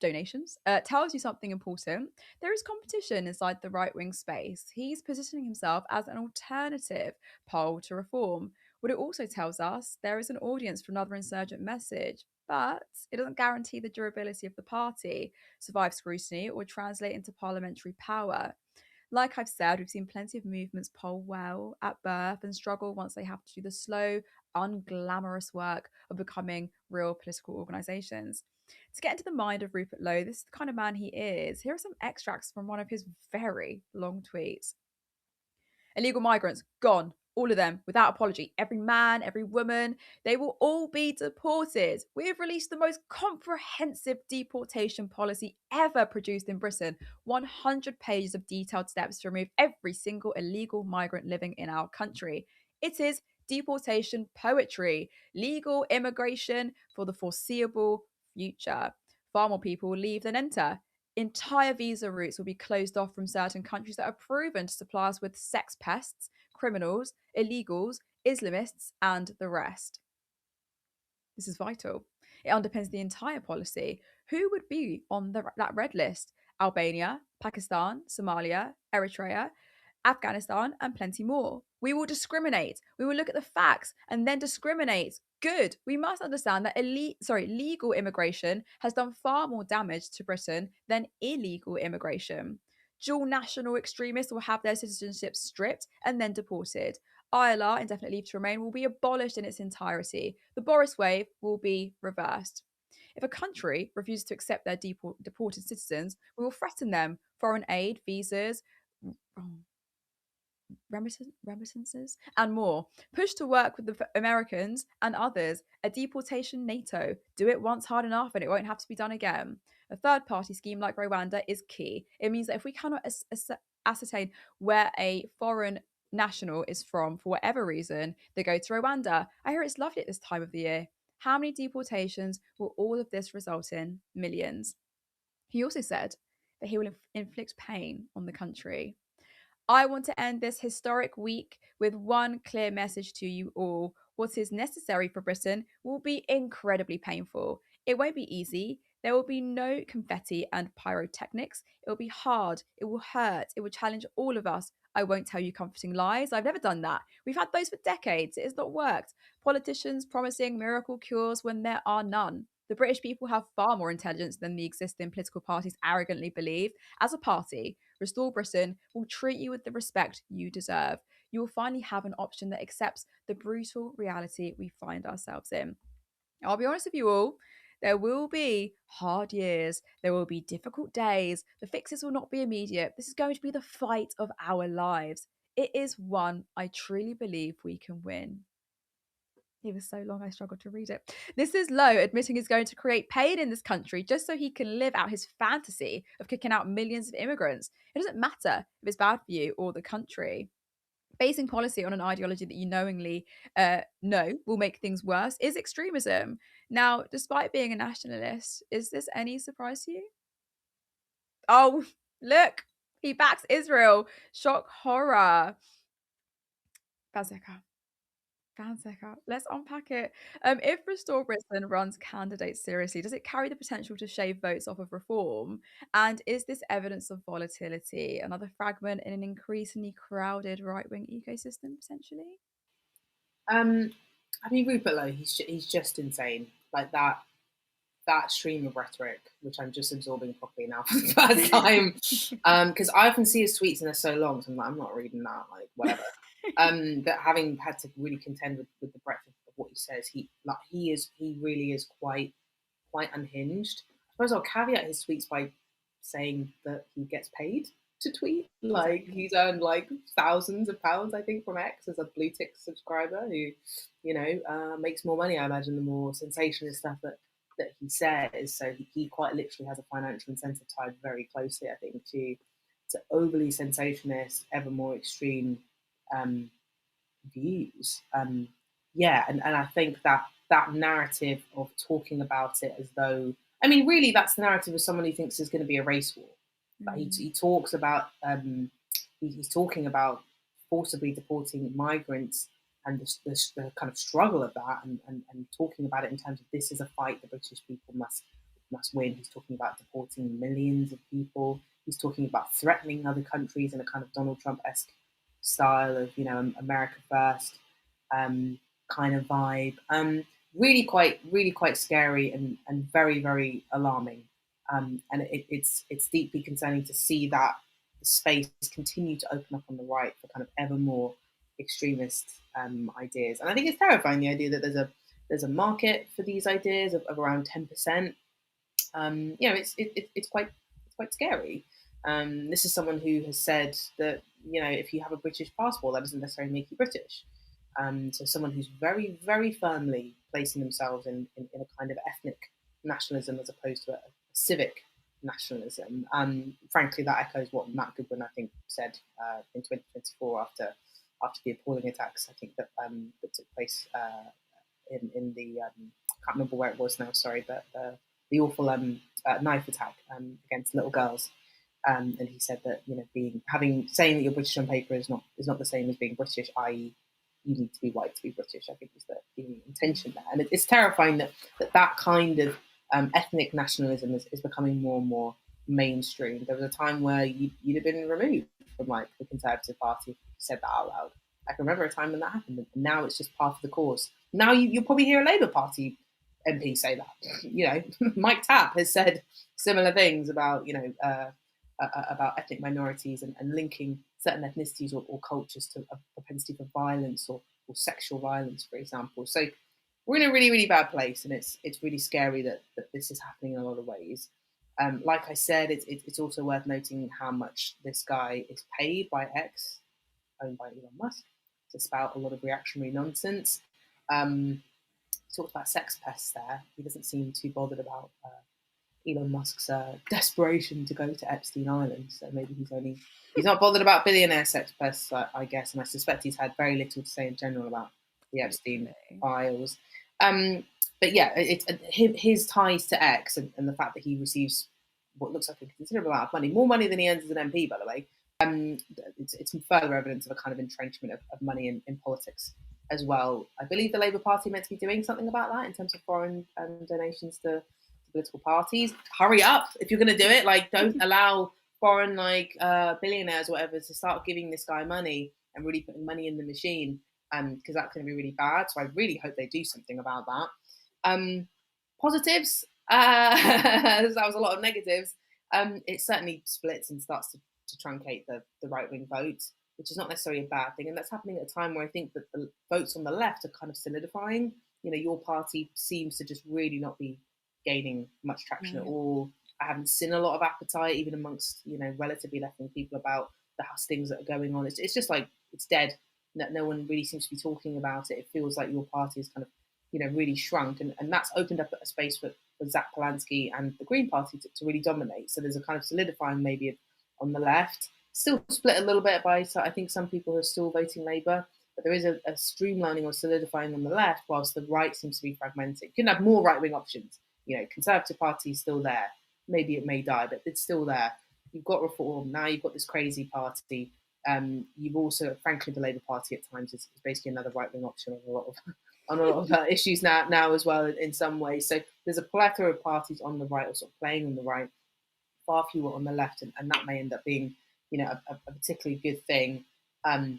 A: donations, tells you something important. There is competition inside the right wing space. He's positioning himself as an alternative pole to reform. What it also tells us, there is an audience for another insurgent message, but it doesn't guarantee the durability of the party, survive scrutiny, or translate into parliamentary power. Like I've said, we've seen plenty of movements poll well at birth and struggle once they have to do the slow, unglamorous work of becoming real political organisations. To get into the mind of Rupert Lowe, this is the kind of man he is. Here are some extracts from one of his very long tweets. Illegal migrants, gone. All of them, without apology. Every man, every woman, they will all be deported. We have released the most comprehensive deportation policy ever produced in Britain. 100 pages of detailed steps to remove every single illegal migrant living in our country. It is deportation poetry, legal immigration for the foreseeable future. Far more people will leave than enter. Entire visa routes will be closed off from certain countries that are proven to supply us with sex pests, criminals, illegals, Islamists, and the rest. This is vital. It underpins the entire policy. Who would be on that red list? Albania, Pakistan, Somalia, Eritrea, Afghanistan, and plenty more. We will discriminate. We will look at the facts and then discriminate. Good. We must understand that legal immigration has done far more damage to Britain than illegal immigration. Dual national extremists will have their citizenship stripped and then deported. ILR, indefinite leave to remain, will be abolished in its entirety. The Boris wave will be reversed. If a country refuses to accept their deported citizens, we will threaten them. Foreign aid, visas, remittances, and more. Push to work with the Americans and others. A deportation NATO. Do it once hard enough and it won't have to be done again. A third-party scheme like Rwanda is key. It means that if we cannot ascertain where a foreign national is from for whatever reason, they go to Rwanda. I hear it's lovely at this time of the year. How many deportations will all of this result in? Millions. He also said that he will inflict pain on the country. I want to end this historic week with one clear message to you all. What is necessary for Britain will be incredibly painful. It won't be easy. There will be no confetti and pyrotechnics. It will be hard. It will hurt. It will challenge all of us. I won't tell you comforting lies. I've never done that. We've had those for decades. It has not worked. Politicians promising miracle cures when there are none. The British people have far more intelligence than the existing political parties arrogantly believe. As a party, Restore Britain will treat you with the respect you deserve. You will finally have an option that accepts the brutal reality we find ourselves in. I'll be honest with you all, there will be hard years. There will be difficult days. The fixes will not be immediate. This is going to be the fight of our lives. It is one I truly believe we can win. It was so long I struggled to read it. This is Lowe admitting he's going to create pain in this country just so he can live out his fantasy of kicking out millions of immigrants. It doesn't matter if it's bad for you or the country. Basing policy on an ideology that you knowingly know will make things worse is extremism. Now, despite being a nationalist, is this any surprise to you? Oh, look, he backs Israel. Shock horror. Banseka. Let's unpack it. If Restore Britain runs candidates seriously, does it carry the potential to shave votes off of reform? And is this evidence of volatility? Another fragment in an increasingly crowded right-wing ecosystem, potentially?
B: I mean, Rupert Lowe, he's just insane. Like that stream of rhetoric, which I'm just absorbing properly now for the first time. Because I often see his tweets and they're so long, so I'm like, I'm not reading that, like whatever. That having had to really contend with the breadth of what he says, he really is quite unhinged. I suppose I'll caveat his tweets by saying that he gets paid to tweet. Like he's earned like thousands of pounds, I think, from X as a blue tick subscriber who, makes more money, I imagine, the more sensationalist stuff that he says. So he quite literally has a financial incentive tied very closely, I think, to overly sensationalist, ever more extreme views. yeah, and I think that that narrative of talking about it as though, I mean, really, that's the narrative of someone who thinks there's going to be a race war. But he talks about, he's talking about forcibly deporting migrants and the kind of struggle of that, and talking about it in terms of this is a fight the British people must win. He's talking about deporting millions of people. He's talking about threatening other countries in a kind of Donald Trump-esque style of, you know, America first. Kind of vibe. Really quite scary and very, very alarming. And it's deeply concerning to see that the space continue to open up on the right for kind of ever more extremist ideas. And I think it's terrifying, the idea that there's a market for these ideas of around 10%. You know, it's quite scary. This is someone who has said that, you know, if you have a British passport, that doesn't necessarily make you British. So someone who's very, very firmly placing themselves in a kind of ethnic nationalism as opposed to a civic nationalism. Frankly, that echoes what Matt Goodwin, I think, said in 2024 after the appalling attacks, I think, that took place in the I can't remember where it was now. Sorry, but the awful knife attack against little girls. And he said that, you know, saying that you're British on paper is not the same as being British, i.e., you need to be white to be British, I think was the intention there. And it's terrifying that kind of ethnic nationalism is becoming more and more mainstream. There was a time where you'd have been removed from like the Conservative Party if you said that out loud. I can remember a time when that happened, and now it's just part of the course. Now you'll probably hear a Labour Party MP say that. You know, Mike Tapp has said similar things about, you know, about ethnic minorities and linking certain ethnicities or cultures to a propensity for violence or sexual violence, for example. So we're in a really, really bad place, and it's really scary that this is happening in a lot of ways. Like I said, it's also worth noting how much this guy is paid by X, owned by Elon Musk, to spout a lot of reactionary nonsense. Talked about sex pests there. He doesn't seem too bothered about Elon Musk's desperation to go to Epstein Island. So maybe he's not bothered about billionaire sex pests, I guess. And I suspect he's had very little to say in general about the Epstein files. But yeah, it's his ties to X and the fact that he receives what looks like a considerable amount of money, more money than he earns as an MP, by the way. It's further evidence of a kind of entrenchment of money in politics as well. I believe the Labour Party meant to be doing something about that in terms of foreign donations to political parties. Hurry up if you're going to do it. Like, don't allow foreign billionaires or whatever to start giving this guy money and really putting money in the machine, because that's going to be really bad. So I really hope they do something about that. Positives, that was a lot of negatives. It certainly splits and starts to truncate the right-wing vote, which is not necessarily a bad thing. And that's happening at a time where I think that the votes on the left are kind of solidifying. You know, your party seems to just really not be gaining much traction at all. I haven't seen a lot of appetite, even amongst, you know, relatively left-wing people, about the hustings that are going on. It's just like, it's dead. No one really seems to be talking about it. It feels like your party is kind of, you know, really shrunk. And that's opened up a space for Zach Polanski and the Green Party to really dominate. So there's a kind of solidifying maybe on the left. Still split a little bit by, so I think some people are still voting Labour. But there is a streamlining or solidifying on the left, whilst the right seems to be fragmented. You can have more right-wing options. You know, Conservative Party is still there. Maybe it may die, but it's still there. You've got Reform. Now you've got this crazy party. You've also, frankly, the Labour Party at times is basically another right-wing option on a lot of issues now as well in some ways. So there's a plethora of parties on the right or sort of playing on the right, far fewer on the left, and that may end up being, you know, a particularly good thing. But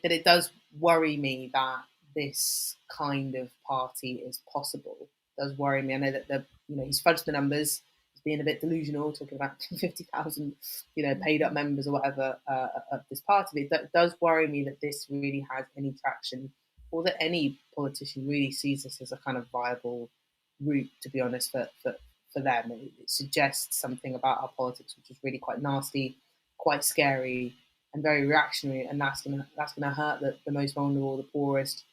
B: it does worry me that this kind of party is possible. It does worry me. I know that he's fudged the numbers. He's being a bit delusional, talking about 50,000, you know, paid up members or whatever of this party. But it does worry me that this really has any traction, or that any politician really sees this as a kind of viable route, to be honest, for them. It suggests something about our politics which is really quite nasty, quite scary, and very reactionary, and that's gonna hurt the most vulnerable, the poorest,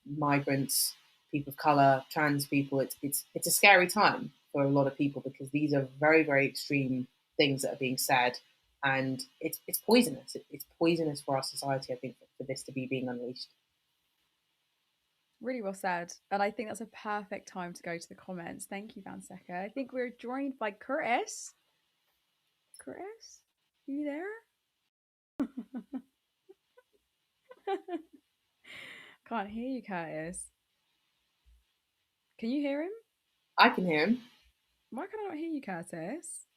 B: migrants, people of colour, trans people. It's a scary time for a lot of people, because these are very, very extreme things that are being said, and it's poisonous. It's poisonous for our society, I think, for this to be being unleashed.
A: Really well said. And I think that's a perfect time to go to the comments. Thank you, Banseka. I think we're joined by Curtis. Curtis? Are you there? Can't hear you, Curtis. Can you hear him?
B: I can hear him.
A: Why can I not hear you, Curtis?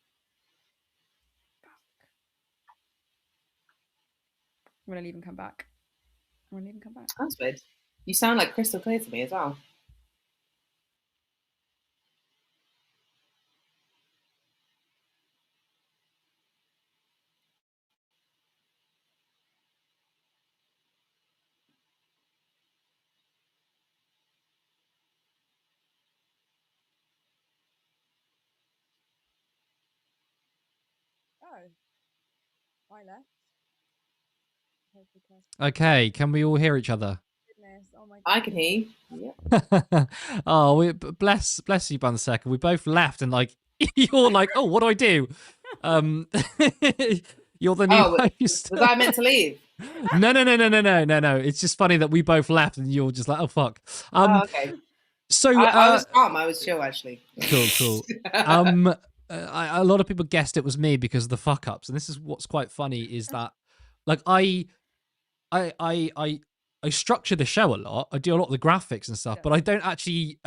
A: I'm going to leave and come back.
B: That's weird. You sound like crystal clear to me as well.
A: Oh, I left.
H: Okay, can we all hear each other?
A: Goodness. Oh my God.
B: I can hear you. Yeah.
H: Oh, bless you, Banseka. We both left and like you're like, oh, what do I do? You're the new host.
B: Was I meant to leave?
H: No. It's just funny that we both left and you're just like, oh fuck.
B: Okay.
H: So
B: I was calm. I was chill actually.
H: Cool. A lot of people guessed it was me because of the fuck ups, and this is what's quite funny is that, like, I structure the show a lot. I do a lot of the graphics and stuff, but I don't actually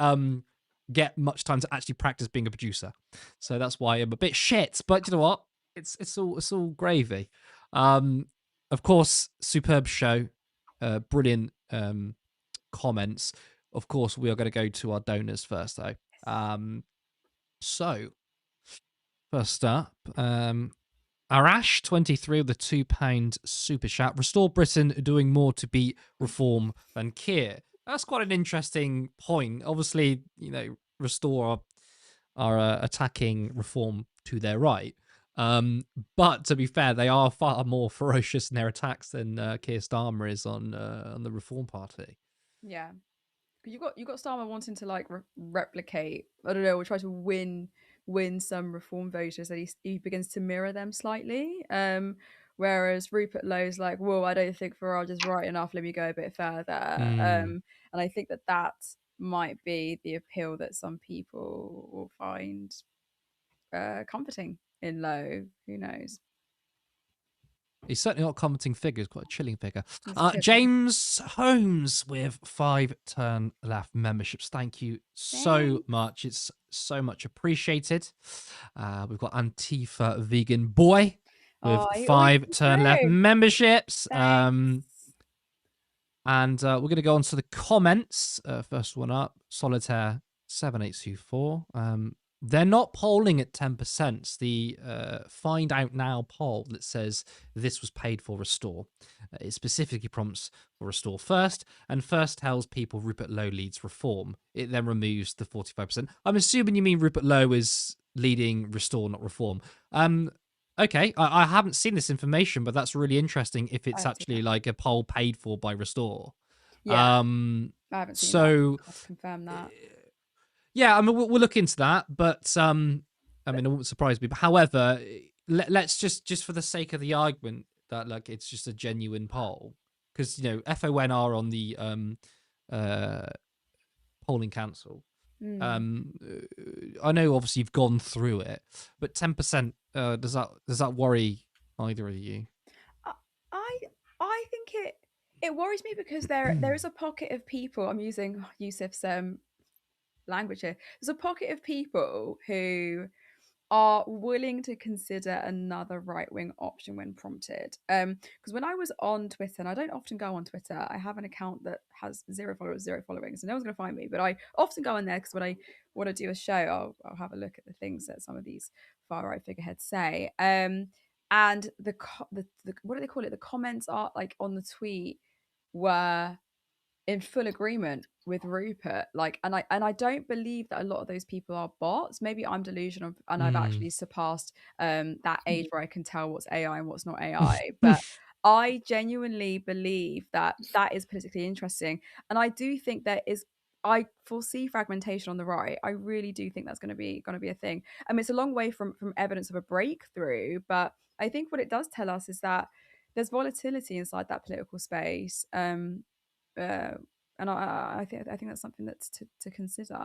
H: get much time to actually practice being a producer. So that's why I'm a bit shit. But you know what? It's all gravy. Of course, superb show, brilliant comments. Of course, we are going to go to our donors first, though. So, first up, Arash 23 with the £2 super chat. Restore Britain doing more to beat reform than Keir. That's quite an interesting point. Obviously, you know, Restore are attacking reform to their right. But to be fair, they are far more ferocious in their attacks than Keir Starmer is on the Reform Party.
A: Yeah. You got Starmer wanting to like replicate, I don't know, or try to win some reform voters, that he begins to mirror them slightly. Whereas Rupert Lowe's like, whoa, I don't think Farage is right enough. Let me go a bit further. And I think that might be the appeal that some people will find comforting in Lowe. Who knows?
H: He's certainly not a commenting figure. He's quite a chilling figure. James Holmes with 5 turn left memberships. Thank you so much. It's so much appreciated. We've got Antifa Vegan Boy with 5 turn left memberships. And we're going to go on to the comments. First one up, Solitaire 7824. They're not polling at 10%. The Find Out Now poll that says this was paid for Restore. It specifically prompts for Restore first, and first tells people Rupert Lowe leads Reform. It then removes the 45%. I'm assuming you mean Rupert Lowe is leading Restore, not Reform. Okay, I haven't seen this information, but that's really interesting if it's actually like a poll paid for by Restore.
A: Yeah, I haven't seen that. I'll have to confirm that.
H: Yeah, I mean, we'll look into that, but I mean, it wouldn't surprise me. But however, let's just for the sake of the argument that like it's just a genuine poll, because you know FON are on the polling council. I know obviously you've gone through it, but 10% does that worry either of you?
A: I think it worries me because there is a pocket of people. I'm using Yusuf's language here. There's a pocket of people who are willing to consider another right-wing option when prompted. Because when I was on Twitter, and I don't often go on Twitter, I have an account that has 0 followers, 0 following, so no one's going to find me. But I often go on there because when I want to do a show, I'll have a look at the things that some of these far-right figureheads say. And the what do they call it? The comments are like on the tweet were in full agreement with Rupert. Like, and I don't believe that a lot of those people are bots. Maybe I'm delusional and I've actually surpassed that age where I can tell what's AI and what's not AI. But I genuinely believe that is politically interesting. And I do think I foresee fragmentation on the right. I really do think that's going to be a thing. I mean, it's a long way from evidence of a breakthrough, but I think what it does tell us is that there's volatility inside that political space. And I think that's something that's to consider.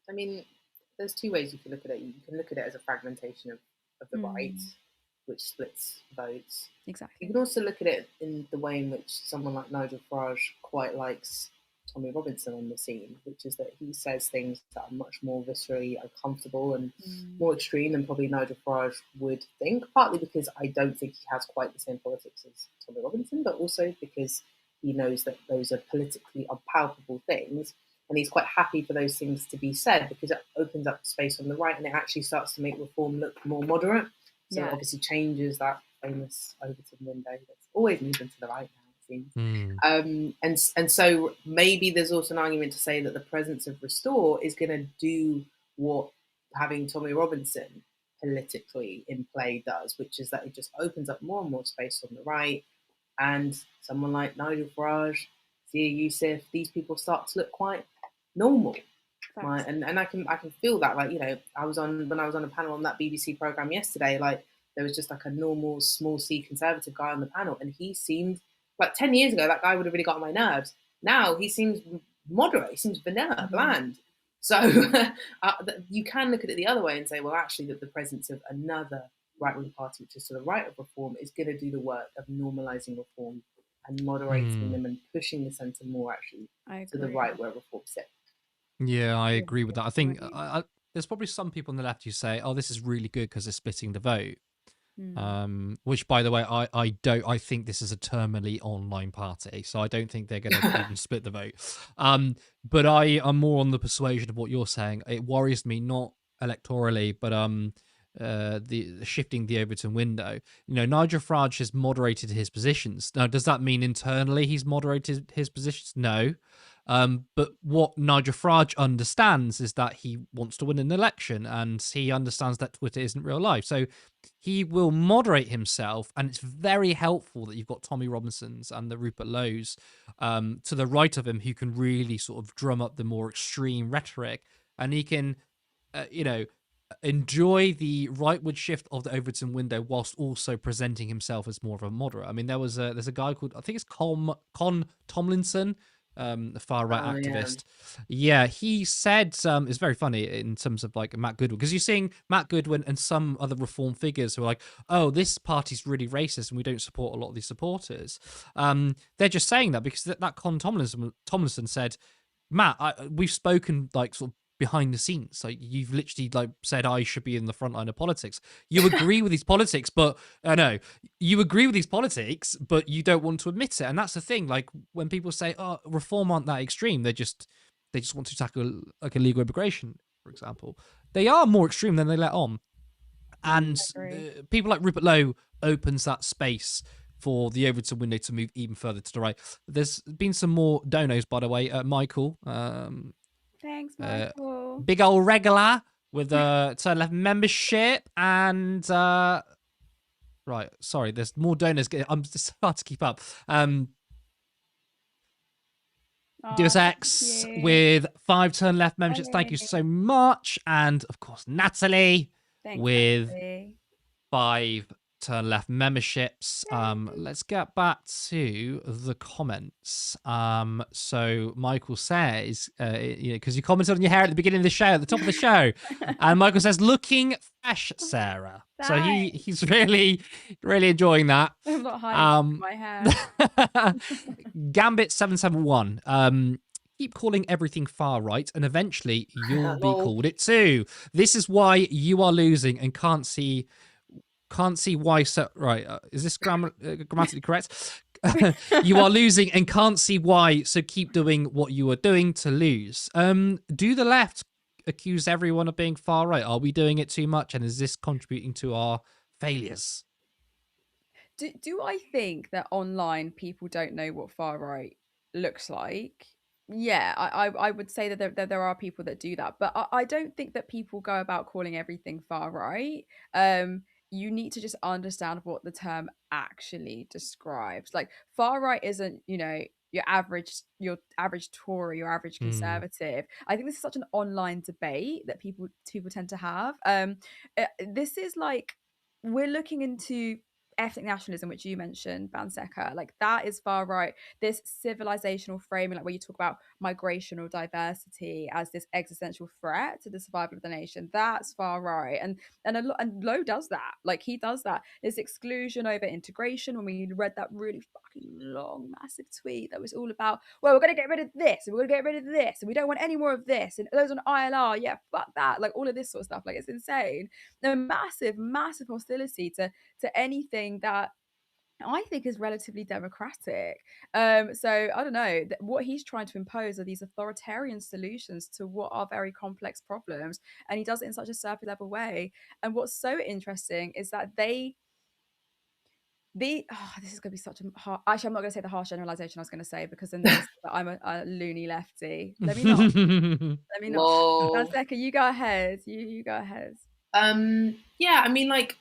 B: I mean, there's two ways you can look at it. You can look at it as a fragmentation of the right, which splits votes.
A: Exactly.
B: You can also look at it in the way in which someone like Nigel Farage quite likes Tommy Robinson on the scene, which is that he says things that are much more viscerally uncomfortable and more extreme than probably Nigel Farage would think, partly because I don't think he has quite the same politics as Tommy Robinson, but also because he knows that those are politically unpalatable things, and he's quite happy for those things to be said because it opens up space on the right and it actually starts to make reform look more moderate. So it obviously changes that famous Overton window that's always moving to the right now, it seems. And so maybe there's also an argument to say that the presence of Restore is going to do what having Tommy Robinson politically in play does, which is that it just opens up more and more space on the right. And someone like Nigel Farage, Zia Youssef, these people start to look quite normal. Right? And I can feel that, like, you know, when I was on a panel on that BBC programme yesterday, like there was just like a normal small C Conservative guy on the panel, and he seemed like 10 years ago that guy would have really got on my nerves. Now he seems moderate, he seems vanilla, bland. So you can look at it the other way and say, well, actually, that the presence of another right-wing party, which is to the right of reform, is going to do the work of normalising reform and moderating them and pushing the centre more actually to the right where reform sits.
H: Yeah, I agree with that. I think there's probably some people on the left who say, "Oh, this is really good because it's splitting the vote." Which, by the way, I don't. I think this is a terminally online party, so I don't think they're going to even split the vote. But I am more on the persuasion of what you're saying. It worries me not electorally, but the shifting the Overton window. You know, Nigel Farage has moderated his positions. Now, does that mean internally he's moderated his positions? No. But what Nigel Farage understands is that he wants to win an election, and he understands that Twitter isn't real life. So he will moderate himself, and it's very helpful that you've got Tommy Robinsons and the Rupert Lowes to the right of him, who can really sort of drum up the more extreme rhetoric, and he can, enjoy the rightward shift of the Overton window whilst also presenting himself as more of a moderate. I mean, there's a guy called, I think it's Con Tomlinson, the far right activist. Yeah, he said it's very funny in terms of like Matt Goodwin, because you're seeing Matt Goodwin and some other reform figures who are like, oh, this party's really racist and we don't support a lot of these supporters. They're just saying that because that Con Tomlinson said, Matt, we've spoken like sort of behind the scenes. Like, you've literally like said I should be in the front line of politics. You agree with these politics, but you agree with these politics, but you don't want to admit it. And that's the thing. Like, when people say, "Oh, reform aren't that extreme," they just want to tackle like illegal immigration, for example. They are more extreme than they let on. And people like Rupert Lowe opens that space for the Overton window to move even further to the right. There's been some more donos, by the way. Michael.
A: Thanks, Michael.
H: Big old regular with a turn left membership and right. Sorry, there's more donors. I'm just hard to keep up. Deus X with 5 turn left memberships. Thank you so much, and of course Natalie with
A: Natalie.
H: 5 turn left memberships. Let's get back to the comments. So Michael says, because you commented on your hair at the beginning of the show, at the top of the show, and Michael says, "Looking fresh, Sarah." So he's really enjoying that.
A: I'm not hiding my hair.
H: Gambit 771. Keep calling everything far right, and eventually you'll be called it too. This is why you are losing and can't see why. So right, is this grammatically correct? You are losing and can't see why, so keep doing what you are doing to lose. Do the left accuse everyone of being far right? Are we doing it too much, and is this contributing to our failures?
A: Do I think that online people don't know what far right looks like? Yeah, I would say that there are people that do that, but I don't think that people go about calling everything far right. You need to just understand what the term actually describes. Like, far right isn't, your average Tory, your average Conservative. I think this is such an online debate that people tend to have. This is like, we're looking into ethnic nationalism, which you mentioned, Banseka, like that is far right. This civilizational framing, like where you talk about migration or diversity as this existential threat to the survival of the nation, that's far right. And Lowe does that. Like he does that. There's exclusion over integration. When we read that really fucking long, massive tweet that was all about, well, we're gonna get rid of this, and we're gonna get rid of this, and we don't want any more of this, and those on ILR, yeah, fuck that, like all of this sort of stuff. Like it's insane. A massive, massive hostility to anything that I think is relatively democratic. So I don't know. What he's trying to impose are these authoritarian solutions to what are very complex problems, and he does it in such a surface level way. And what's so interesting is that this is going to be such a hard. Actually, I'm not going to say the harsh generalization I was going to say, because then that I'm a loony lefty. Let me not. Let me not.
B: Lol.
A: Banseka, you go ahead. You go ahead.
B: Yeah, I mean, like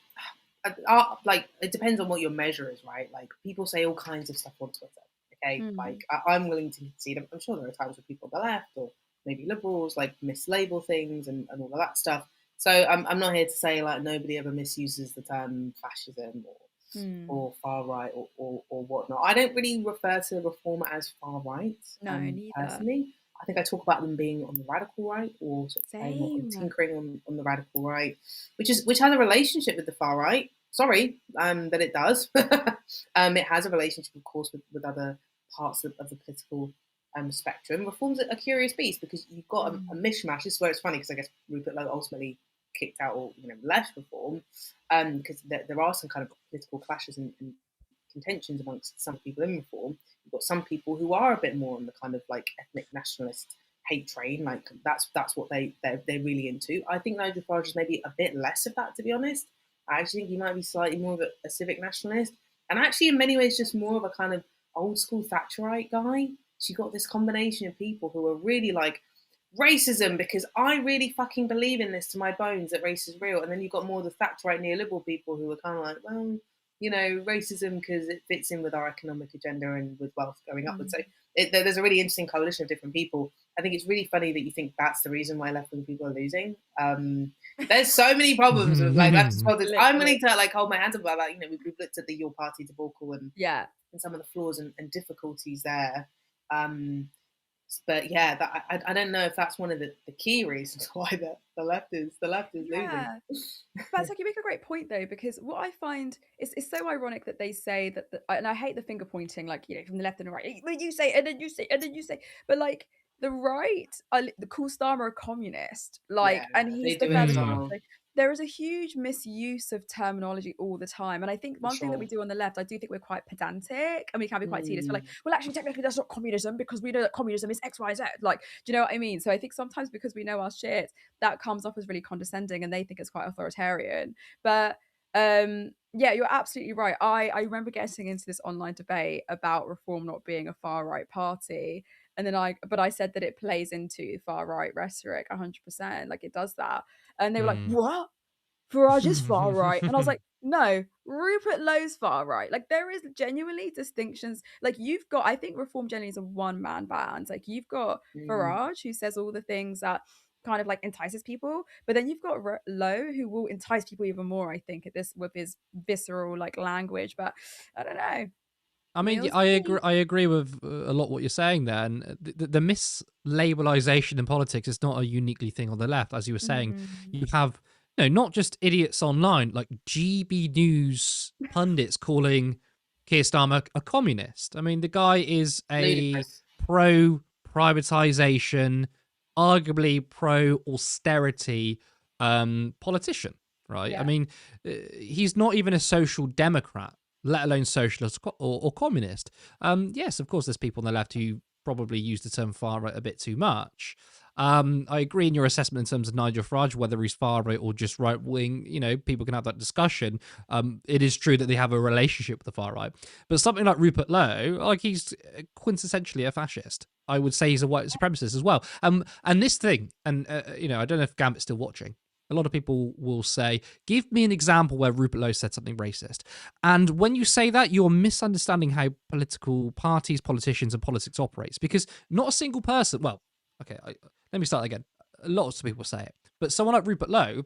B: it depends on what your measure is, right? Like people say all kinds of stuff on Twitter. Okay, like I'm willing to concede. I'm sure there are times where people on the left or maybe liberals like mislabel things and all of that stuff. So I'm not here to say like nobody ever misuses the term fascism or far right or whatnot. I don't really refer to reform as far right.
A: No, neither.
B: Personally, I think I talk about them being on the radical right, or sort of tinkering on the radical right, which has a relationship with the far right. Sorry, that it does. It has a relationship, of course, with other parts of the political spectrum. Reform's a curious beast because you've got a mishmash. This is where it's funny, because I guess Rupert Lowe ultimately kicked out or left reform, because there are some kind of political clashes and contentions amongst some people in reform. You've got some people who are a bit more on the kind of like ethnic nationalist hate train, like that's what they're really into. I think Nigel Farage is maybe a bit less of that, to be honest. I actually think he might be slightly more of a civic nationalist, and actually in many ways just more of a kind of old school Thatcherite guy. So you've got this combination of people who are really like racism because I really fucking believe in this to my bones that race is real, and then you've got more of the Thatcherite neoliberal people who are kind of like, well, racism because it fits in with our economic agenda and with wealth going upwards. So there's a really interesting coalition of different people. I think it's really funny that you think that's the reason why left-wing people are losing. There's so many problems with like leftist politics. I'm willing to like hold my hands up about that. We've looked at the Your Party debacle and some of the flaws and difficulties there. But yeah, I don't know if that's one of the key reasons why the left is losing.
A: But you make a great point though, because what I find is so ironic that they say that, and I hate the finger pointing, like from the left and the right. But you say, and then you say, and then you say, but like the right, the cool Starmer a communist, like, and he's the first one. There is a huge misuse of terminology all the time. And I think one thing that we do on the left, I do think we're quite pedantic and we can be quite tedious. We're like, well, actually, technically, that's not communism because we know that communism is X, Y, Z. Like, do you know what I mean? So I think sometimes because we know our shit, that comes off as really condescending and they think it's quite authoritarian. But yeah, you're absolutely right. I remember getting into this online debate about Reform not being a far right party. And then I said that it plays into far right rhetoric 100%. Like it does that. And they were like, what? Farage is far right. And I was like, no, Rupert Lowe's far right. Like there is genuinely distinctions. Like you've got, I think Reform generally is a one-man band. Like you've got Farage who says all the things that kind of like entices people, but then you've got Lowe who will entice people even more, I think, at this with his visceral like language. But I don't know.
H: I mean, I agree with a lot what you're saying there, and the mislabelization in politics is not a uniquely thing on the left. As you were saying, you have not just idiots online, like GB News pundits calling Keir Starmer a communist. I mean, the guy is a pro-privatization, arguably pro-austerity politician, right? Yeah. I mean, he's not even a social democrat, let alone socialist or communist. Yes, of course, there's people on the left who probably use the term far right a bit too much. I agree in your assessment in terms of Nigel Farage, whether he's far right or just right wing. People can have that discussion. It is true that they have a relationship with the far right, but something like Rupert Lowe, like he's quintessentially a fascist. I would say he's a white supremacist as well. And this thing, and I don't know if Gambit's still watching. A lot of people will say, give me an example where Rupert Lowe said something racist. And when you say that, you're misunderstanding how political parties, politicians, and politics operates. Because not a single person, well, okay, let me start again. Lots of people say it. But someone like Rupert Lowe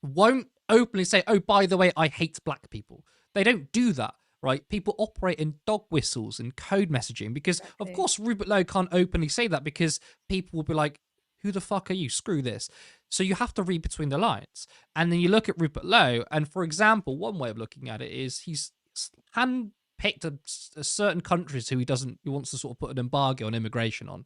H: won't openly say, oh, by the way, I hate black people. They don't do that. Right, people operate in dog whistles and code messaging because, of course, Rupert Lowe can't openly say that because people will be like, "Who the fuck are you? Screw this." So you have to read between the lines, and then you look at Rupert Lowe, and for example, one way of looking at it is he's handpicked a certain countries who he wants to sort of put an embargo on immigration on.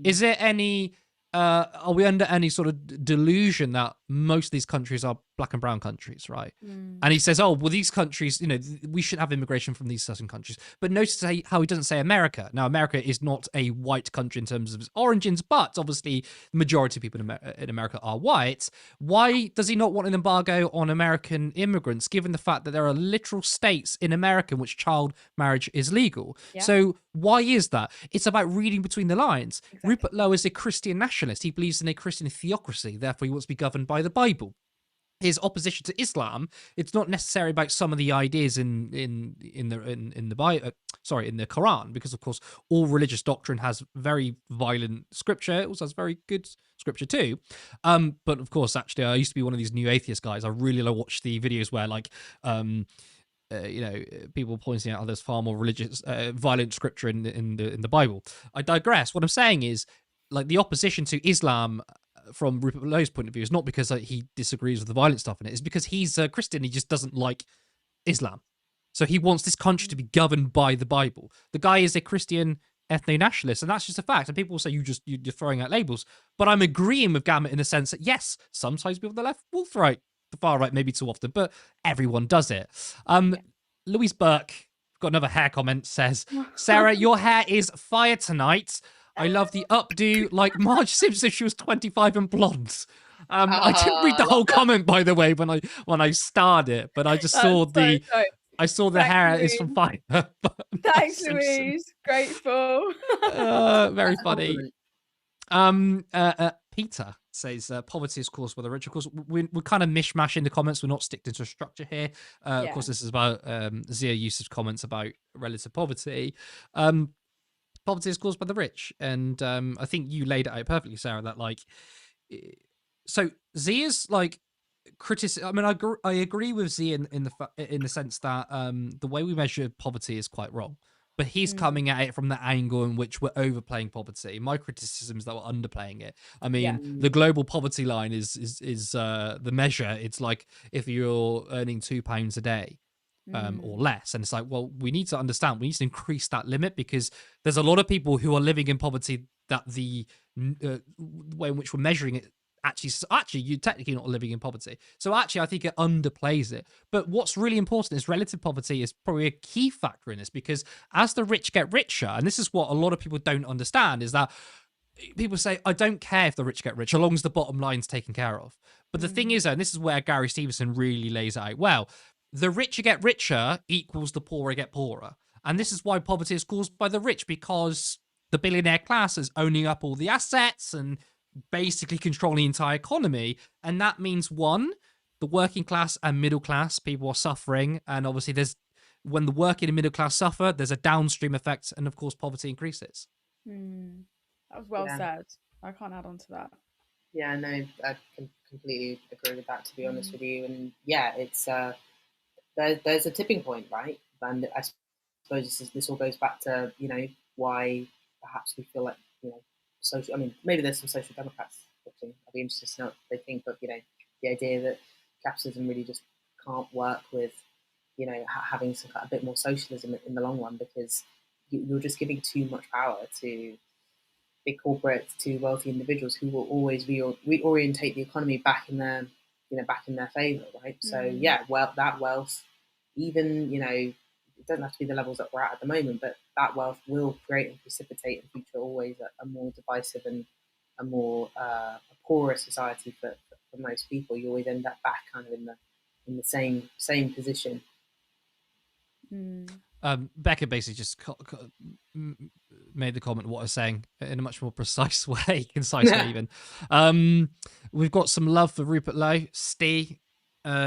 H: Is there any? Are we under any sort of delusion that most of these countries are black and brown countries, right? And he says, oh, well, these countries, we should have immigration from these certain countries. But notice how he doesn't say America. Now, America is not a white country in terms of its origins, but obviously the majority of people in America are white. Why does he not want an embargo on American immigrants, given the fact that there are literal states in America in which child marriage is legal? Yeah. So why is that? It's about reading between the lines. Exactly. Rupert Lowe is a Christian nationalist. He believes in a Christian theocracy. Therefore, he wants to be governed by the Bible. His opposition to Islam, it's not necessarily about some of the ideas in the Bible, in the Quran, because of course all religious doctrine has very violent scripture. It also has very good scripture too. But of course, actually, I used to be one of these new atheist guys. I really like watch the videos where people pointing out how there's far more religious, violent scripture in the Bible. I digress. What I'm saying is, like, the opposition to Islam from Rupert Lowe's point of view is not because he disagrees with the violent stuff in it. It's because he's a Christian. He just doesn't like Islam. So he wants this country to be governed by the Bible. The guy is a Christian ethno-nationalist, and that's just a fact. And people will say you're throwing out labels. But I'm agreeing with Gamut in the sense that, yes, sometimes people on the left will throw out the far right maybe too often, but everyone does it. Louise Burke, got another hair comment, says, Sarah, your hair is fire tonight. I love the updo like Marge Simpson. She was 25 and blonde. I didn't read the whole comment, by the way, when I started it, but I just saw the hair is from Fire.
A: Thanks, Louise. Grateful.
H: Very funny. Peter says poverty is caused by the rich. Of course, we're kind of mishmashing the comments. We're not sticking to a structure here. Of course, this is about Zia Yusuf's comments about relative poverty. Poverty is caused by the rich, and I think you laid it out perfectly, Sarah. That so Zia's criticism. I mean, I agree with Zia in the sense that the way we measure poverty is quite wrong. But he's coming at it from the angle in which we're overplaying poverty. My criticism is that we're underplaying it. I mean, the global poverty line is the measure. It's like if you're earning £2 a day. Or less, and it's like, well, we need to understand, we need to increase that limit, because there's a lot of people who are living in poverty that the way in which we're measuring it actually you're technically not living in poverty. So actually I think it underplays it. But what's really important is relative poverty is probably a key factor in this, because as the rich get richer, and this is what a lot of people don't understand, is that people say, I don't care if the rich get rich, as long as the bottom line's taken care of. But the thing is, and this is where Gary Stevenson really lays it out well, the richer get richer equals the poorer get poorer. And this is why poverty is caused by the rich, because the billionaire class is owning up all the assets and basically controlling the entire economy. And that means, one, the working class and middle class people are suffering. And obviously when the working and middle class suffer, there's a downstream effect. And of course, poverty increases.
A: That was well said. I can't add on to that.
B: Yeah, no, I can completely agree with that, to be honest with you. And yeah, it's... There's a tipping point, right? And I suppose this all goes back to, why perhaps we feel like, social. I mean, maybe there's some social democrats watching. I'd be interested to know what they think. But the idea that capitalism really just can't work with, having a bit more socialism in the long run, because you're just giving too much power to big corporates, to wealthy individuals who will always reorientate the economy back in their favour, right? So that wealth, even it doesn't have to be the levels that we're at the moment, but that wealth will create and precipitate in future always a more divisive and a more a poorer society for most people. You always end up back kind of in the same position.
H: Becca basically just made the comment of what I was saying in a much more precise way, concise way even. We've got some love for Rupert Lowe. Steve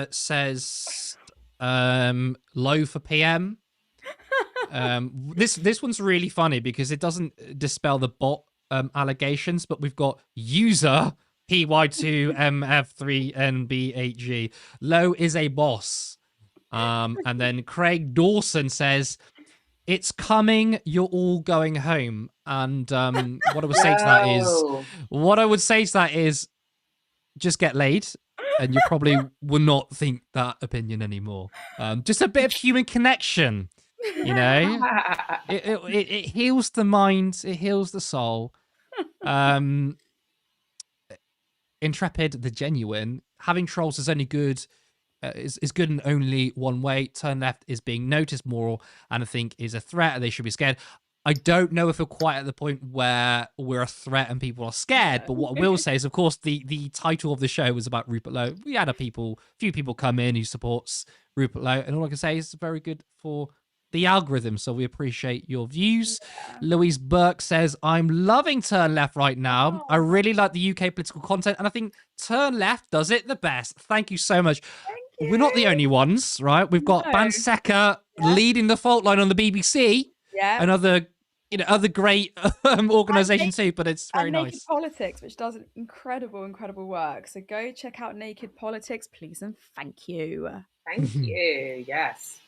H: says Lowe for PM. This one's really funny because it doesn't dispel the bot allegations, but we've got user PY2MF3NBHG. Lowe is a boss. And then Craig Dawson says, "It's coming. You're all going home." And what I would say to that is, just get laid, and you probably will not think that opinion anymore. Just a bit of human connection, you know. It heals the mind. It heals the soul. Intrepid, the genuine. Having trolls is only good. Is good in only one way. Turn left is being noticed more, and I think is a threat, and they should be scared. I don't know if we're quite at the point where we're a threat and people are scared, but what I will say is, of course, the title of the show was about Rupert Lowe. We had a few people come in who supports Rupert Lowe, and all I can say is it's very good for the algorithm, so we appreciate your views. Louise Burke says, "I'm loving Turn Left right now. I really like the UK political content, and I think Turn Left does it the best." Thank you so much. We're not the only ones, right? We've got Banseka leading the fault line on the BBC.
A: Yeah.
H: Another great organisation too, but it's very
A: Naked
H: nice.
A: Politics, which does incredible work. So go check out Naked Politics, please, and thank you.
B: Thank you. Yes.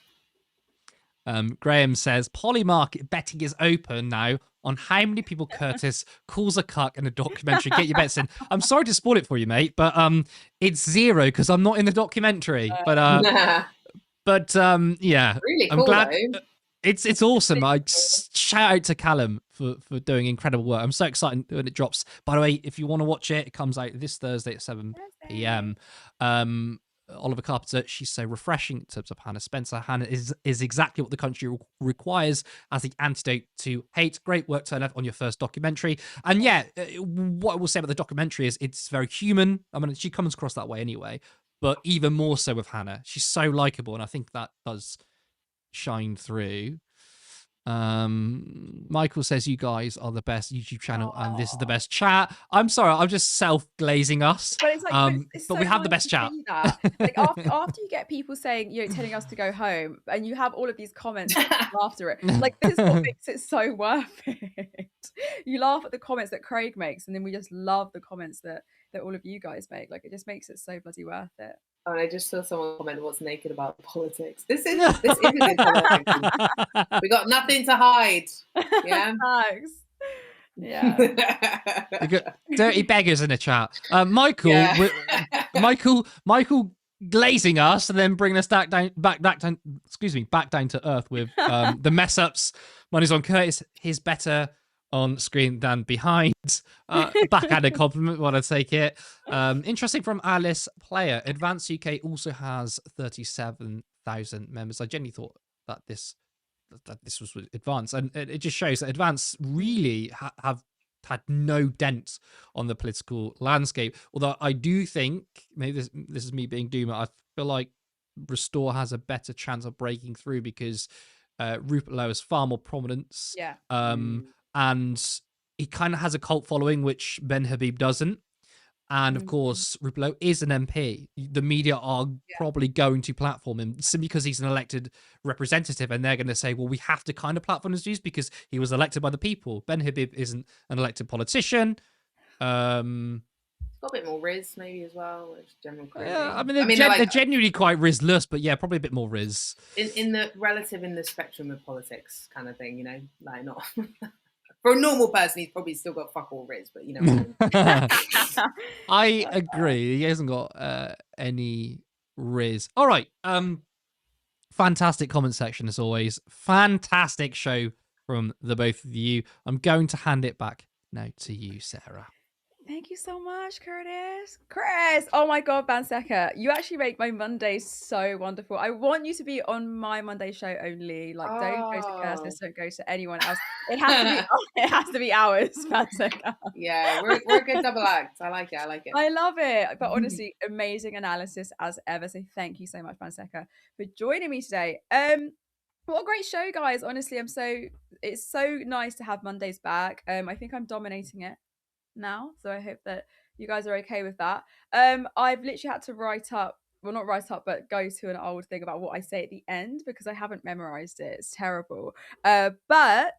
H: Graham says, "Polymarket betting is open now on how many people Curtis calls a cuck in a documentary. Get your bets in." I'm sorry to spoil it for you, mate, but it's 0 because I'm not in the documentary. But yeah,
B: really cool,
H: I'm glad.
B: Though.
H: It's awesome. I shout out to Callum for doing incredible work. I'm so excited when it drops. By the way, if you want to watch it, it comes out this Thursday at 7 p.m. Oliver Carpenter, she's so refreshing in terms of Hannah Spencer. Hannah is exactly what the country requires as the antidote to hate. Great work, Turn Left, on your first documentary. And yeah, what I will say about the documentary is it's very human. I mean, she comes across that way anyway, but even more so with Hannah. She's so likable, and I think that does shine through. Michael says, "You guys are the best YouTube channel, and this is the best chat." I'm sorry, I'm just self-glazing us.
A: But it's like,
H: but we have the best chat.
A: Like after you get people saying, telling us to go home, and you have all of these comments after it. Like, this is what makes it so worth it. You laugh at the comments that Craig makes, and then we just love the comments that all of you guys make. Like, it just makes it so bloody worth it.
B: Oh, and I just saw someone comment, "What's naked about politics?" This is a good conversation. We got nothing to hide. Yeah.
A: Thanks. Yeah.
H: We got dirty beggars in the chat. Michael glazing us and then bringing us back down to earth with the mess ups. Money's on Curtis. He's better on screen than behind. Backhanded compliment, want to take it. Interesting from Alice Player. Advanced UK also has 37,000 members. I genuinely thought that this was Advanced, and it just shows that Advanced really have had no dent on the political landscape. Although I do think, maybe this is me being doomer, I feel like Restore has a better chance of breaking through because Rupert Lowe has far more prominence.
A: Yeah.
H: And he kind of has a cult following, which Ben Habib doesn't. And of course, Rupert Lowe is an MP. The media are probably going to platform him simply because he's an elected representative, and they're going to say, well, we have to kind of platform his views because he was elected by the people. Ben Habib isn't an elected politician.
B: Got a bit more Riz maybe as well. General
H: I mean, they're genuinely quite Riz-less, but yeah, probably a bit more Riz.
B: In the relative in the spectrum of politics kind of thing, like not... For a normal person, he's probably still got fuck all Riz, but
H: I agree. He hasn't got any Riz. All right. Fantastic comment section as always. Fantastic show from the both of you. I'm going to hand it back now to you, Sarah.
A: Thank you so much, Curtis. Chris! Oh my God, Banseka. You actually make my Mondays so wonderful. I want you to be on my Monday show only. Like, don't go to Curtis, don't go to anyone else. It has to be ours, Banseka.
B: Yeah, we're a good double act. I like it.
A: I love it. But honestly, amazing analysis as ever. So thank you so much, Banseka, for joining me today. What a great show, guys. Honestly, it's so nice to have Mondays back. I think I'm dominating it now, so I hope that you guys are okay with that. I've literally had to but go to an old thing about what I say at the end because I haven't memorized it. It's terrible. But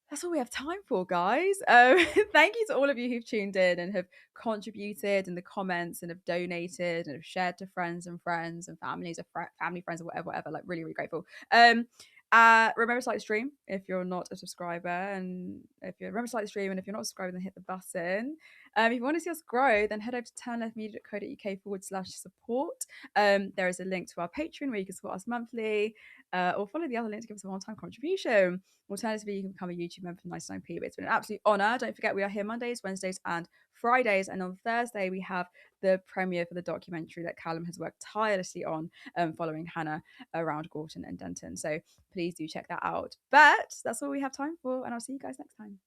A: that's all we have time for, guys. Thank you to all of you who've tuned in and have contributed in the comments and have donated and have shared to friends and families or family friends or whatever. Like really, really grateful. Remember to like the stream if you're not a subscriber, and if you remember to like the stream, and if you're not a subscriber, then hit the button. If you want to see us grow, then head over to turnleftmedia.co.uk/support. There is a link to our Patreon where you can support us monthly, or follow the other link to give us a one-time contribution. Alternatively, you can become a YouTube member for 99p. But it's been an absolute honour. Don't forget, we are here Mondays, Wednesdays, and Fridays. And on Thursday, we have the premiere for the documentary that Callum has worked tirelessly on, following Hannah around Gorton and Denton. So please do check that out. But that's all we have time for, and I'll see you guys next time.